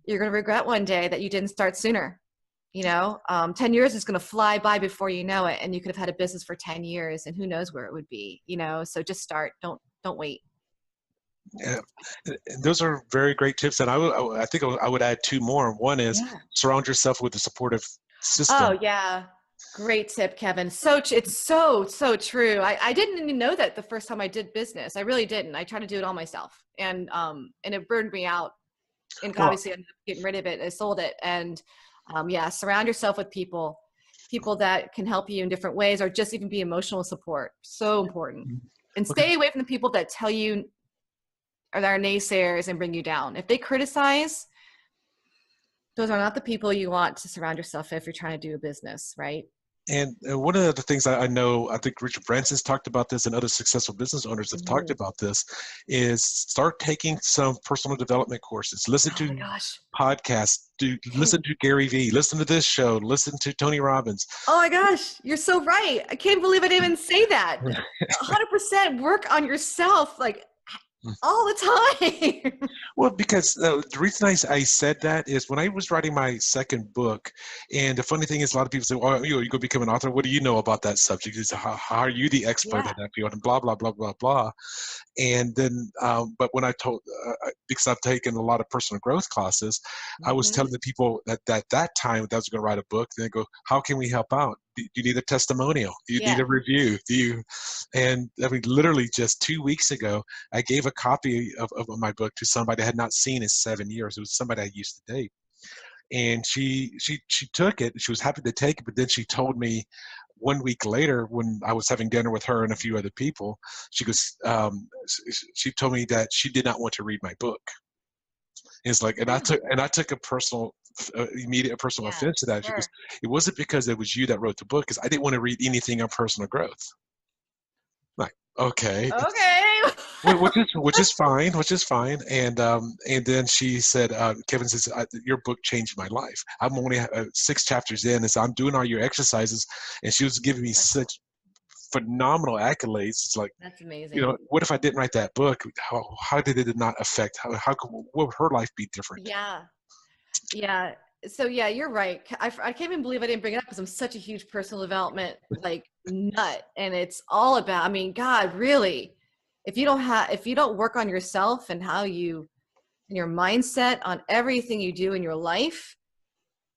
you're going to regret one day that you didn't start sooner. 10 years is going to fly by before you know it. And you could have had a business for 10 years and who knows where it would be, so just start, don't wait. Yeah, those are very great tips, and I think I would add two more. One is surround yourself with a supportive system. Oh yeah, great tip, Kevin. It's so true. I didn't even know that the first time I did business. I really didn't. I tried to do it all myself, and it burned me out. And obviously, I ended up getting rid of it. I sold it, and surround yourself with people that can help you in different ways, or just even be emotional support. So important. And stay away from the people that tell you, or that are naysayers and bring you down. If they criticize, those are not the people you want to surround yourself with if you're trying to do a business, right? And one of the things I know, I think Richard Branson's talked about this, and other successful business owners have talked about this, is start taking some personal development courses. Listen to podcasts, listen to Gary Vee, listen to this show, listen to Tony Robbins. Oh my gosh, you're so right. I can't believe I didn't even say that. 100% work on yourself, all the time. Well, because the reason I said that is when I was writing my second book, and the funny thing is a lot of people say, oh, you go become an author. What do you know about that subject? How are you the expert in that field? And blah, blah, blah, blah, blah. And then, but when I told, because I've taken a lot of personal growth classes, I was telling the people that time that I was going to write a book, they go, how can we help out? Do you need a testimonial? Do you need a review? And I mean, literally just 2 weeks ago, I gave a copy of my book to somebody I had not seen in 7 years. It was somebody I used to date. And she took it. She was happy to take it, but then she told me 1 week later, when I was having dinner with her and a few other people, she goes, she told me that she did not want to read my book. It's like, and I took a personal, immediate personal offense to that. She goes, it wasn't because it was you that wrote the book, because I didn't want to read anything on personal growth. Like, okay. which is fine. And then she said, Kevin says, your book changed my life. I'm only 6 chapters in, and so I'm doing all your exercises, and she was giving me such phenomenal accolades. It's like, that's amazing. What if I didn't write that book? How did it not affect? What would her life be different? Yeah. So yeah, you're right. I can't even believe I didn't bring it up, because I'm such a huge personal development nut, and it's all about. I mean, God, really. If you don't work on yourself and and your mindset on everything you do in your life,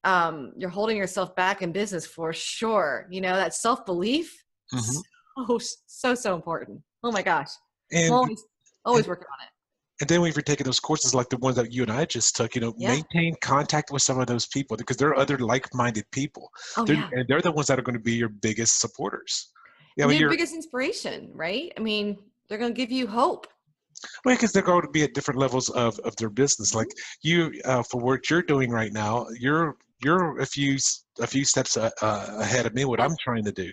you're holding yourself back in business for sure. That self-belief, so important. Oh my gosh. And always working on it. And then when you're taking those courses like the ones that you and I just took, maintain contact with some of those people, because there are other like-minded people. And they're the ones that are going to be your biggest supporters. Your biggest inspiration, right? I mean, they're going to give you hope. Well, because they're going to be at different levels of their business. Like you, for what you're doing right now, you're you're a few steps ahead of me what I'm trying to do.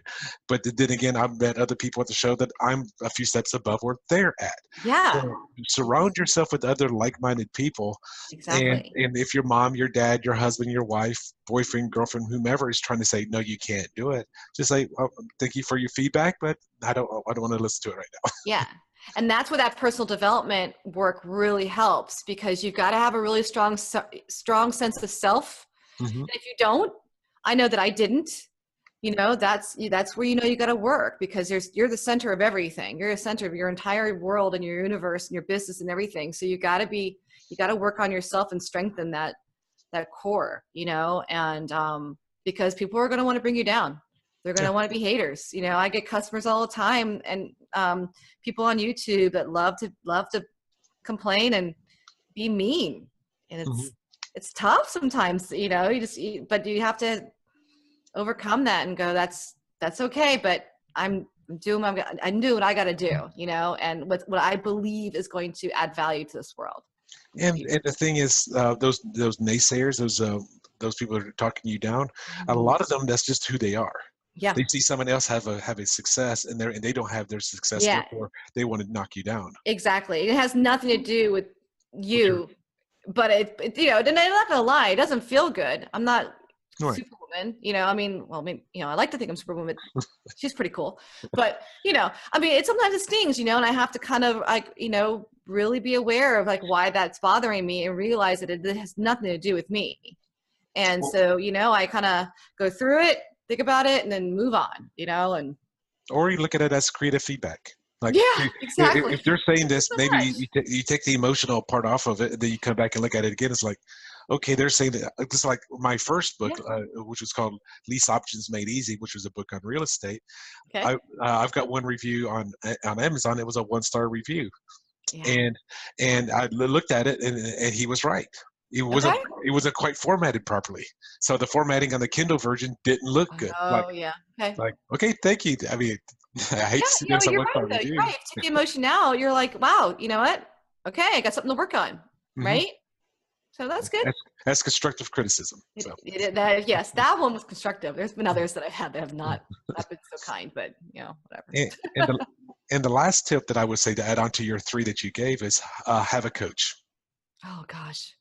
But then again, I've met other people at the show that I'm a few steps above where they're at. Yeah, So surround yourself with other like-minded people. exactly. And if your mom, your dad, your husband, your wife, boyfriend, girlfriend, whomever is trying to say no, you can't do it, just say, well, thank you for your feedback, but I don't want to listen to it right now. Yeah. And that's where that personal development work really helps, because you've got to have a really strong sense of self. Hmm. And if you don't, I know that I didn't, that's where, you got to work, because you're the center of everything. You're the center of your entire world and your universe and your business and everything. So you got to work on yourself and strengthen that core, and because people are going to want to bring you down. They're going to want to be haters. I get customers all the time, and people on YouTube that love to complain and be mean. And it's tough sometimes, but you have to overcome that and go, that's okay. But I'm doing what I got to do, and what I believe is going to add value to this world. And the thing is, those naysayers, those people that are talking you down, a lot of them, that's just who they are. Yeah. They see someone else have a success, and they don't have their success. Yeah. Therefore, they want to knock you down. Exactly. It has nothing to do with you, but I'm not gonna lie, it doesn't feel good. I'm not Superwoman, I like to think I'm Superwoman. She's pretty cool, but sometimes it stings, and I have to kind of really be aware of why that's bothering me, and realize that it has nothing to do with me. And so, I kind of go through it, think about it, and then move on, or you look at it as creative feedback. Exactly. If they're saying this, maybe you take the emotional part off of it, and then you come back and look at it again. It's like, okay, they're saying that. It's like my first book, which was called Lease Options Made Easy, which was a book on real estate. Okay. I've got one review on Amazon. It was a 1-star review, and I looked at it, and he was right. It wasn't quite formatted properly. So the formatting on the Kindle version didn't look good. Okay, thank you. I mean, I hate to see you're right, though. You're right. If you take the emotion out, you're like, wow, you know what? Okay, I got something to work on, right? So that's good. That's constructive criticism. So. Yes, that one was constructive. There's been others that I've had that have not been so kind, but whatever. And the last tip that I would say to add on to your 3 that you gave is have a coach. Oh gosh.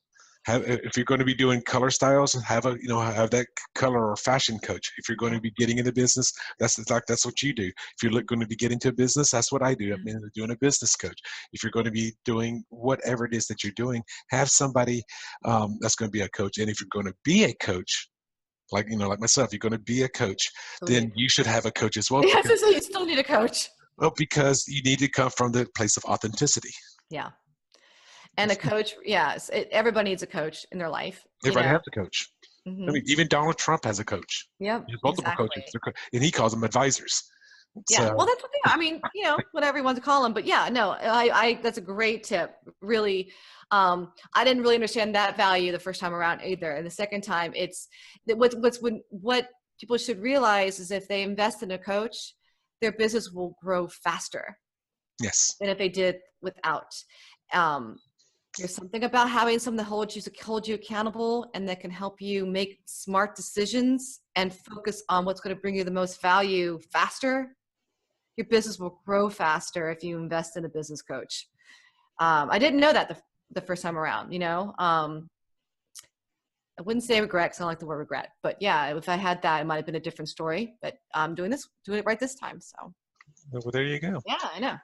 If you're going to be doing color styles, have that color or fashion coach. If you're going to be getting into business, that's what you do. If you're going to be getting into a business, that's what I do. I'm doing a business coach. If you're going to be doing whatever it is that you're doing, have somebody that's going to be a coach. And if you're going to be a coach, like myself, you're going to be a coach, then you should have a coach as well. Yes, so you still need a coach. Well, because you need to come from the place of authenticity. Yeah. And a coach, yes, everybody needs a coach in their life. Everybody has a coach. I mean, even Donald Trump has a coach. Yeah, he has multiple coaches, and he calls them advisors. Yeah, well, that's what they are. I mean, whatever you want to call them. But yeah, no, I that's a great tip. Really, I didn't really understand that value the first time around either. And the second time, it's what people should realize is if they invest in a coach, their business will grow faster. Yes. Than if they did without. There's something about having someone that hold you accountable and that can help you make smart decisions and focus on what's going to bring you the most value faster. Your business will grow faster if you invest in a business coach. I didn't know that the first time around, I wouldn't say regret because I don't like the word regret, but yeah, if I had that, it might've been a different story, but I'm doing it right this time. So. Well, there you go. Yeah, I know.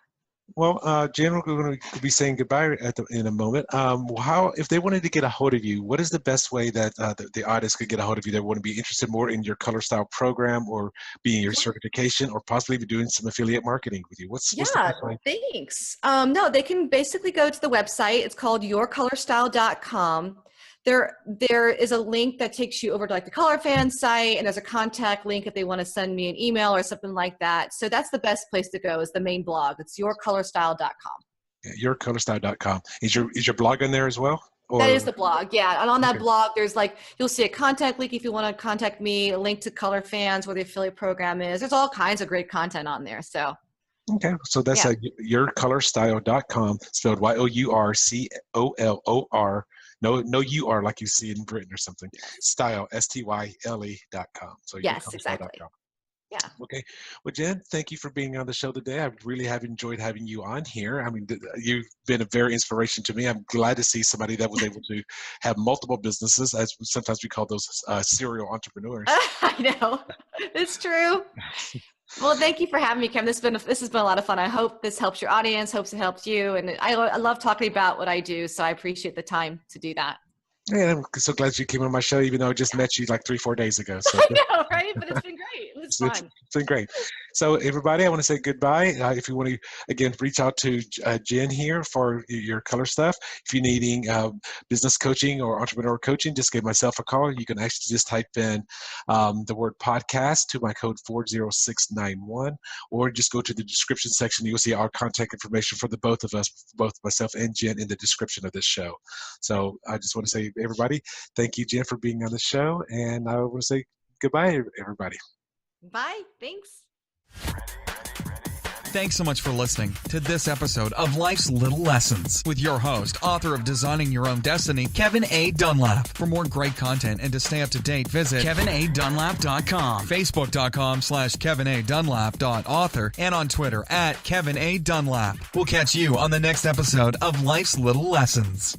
Well, Jen, we're going to be saying goodbye in a moment. If they wanted to get a hold of you, what is the best way that the audience could get a hold of you? They want to be interested more in your color style program, or being your certification, or possibly be doing some affiliate marketing with you. What's the best way? Thanks. No, they can basically go to the website. It's called yourcolorstyle.com. There is a link that takes you over to the Color Fan site, and there's a contact link if they want to send me an email or something like that. So that's the best place to go, is the main blog. It's yourcolorstyle.com. Yeah, yourcolorstyle.com. Is your blog in there as well? Or? That is the blog, yeah. And on that blog, there's you'll see a contact link if you want to contact me, a link to Color Fans, where the affiliate program is. There's all kinds of great content on there. So. Okay, so that's yourcolorstyle.com, spelled YOURCOLOR. No, you are like you see in Britain or something. Style, STYLE.com. So Yes, exactly. yourcolorstyle.com. Yeah. Okay. Well, Jen, thank you for being on the show today. I really have enjoyed having you on here. I mean, you've been a very inspiration to me. I'm glad to see somebody that was able to have multiple businesses, as sometimes we call those serial entrepreneurs. I know. It's true. Well, thank you for having me, Kim. This has been a lot of fun. I hope this helps your audience, hopes it helps you. And I love talking about what I do, so I appreciate the time to do that. Yeah, I'm so glad you came on my show, even though I just met you like 3-4 days ago. So I know, right? But it's been great. It's fun. It's been great. So everybody, I want to say goodbye. If you want to, again, reach out to Jen here for your color stuff. If you're needing business coaching or entrepreneur coaching, just give myself a call. You can actually just type in the word podcast to my code 40691, or just go to the description section. You'll see our contact information for the both of us, both myself and Jen, in the description of this show. So I just want to say, everybody, thank you, Jen, for being on the show. And I want to say goodbye, everybody. Bye. Thanks. Thanks so much for listening to this episode of Life's Little Lessons with your host, author of Designing Your Own Destiny, Kevin A. Dunlap. For more great content and to stay up to date, visit kevinadunlap.com, facebook.com/kevinadunlap.author, and on Twitter @KevinADunlap. We'll catch you on the next episode of Life's Little Lessons.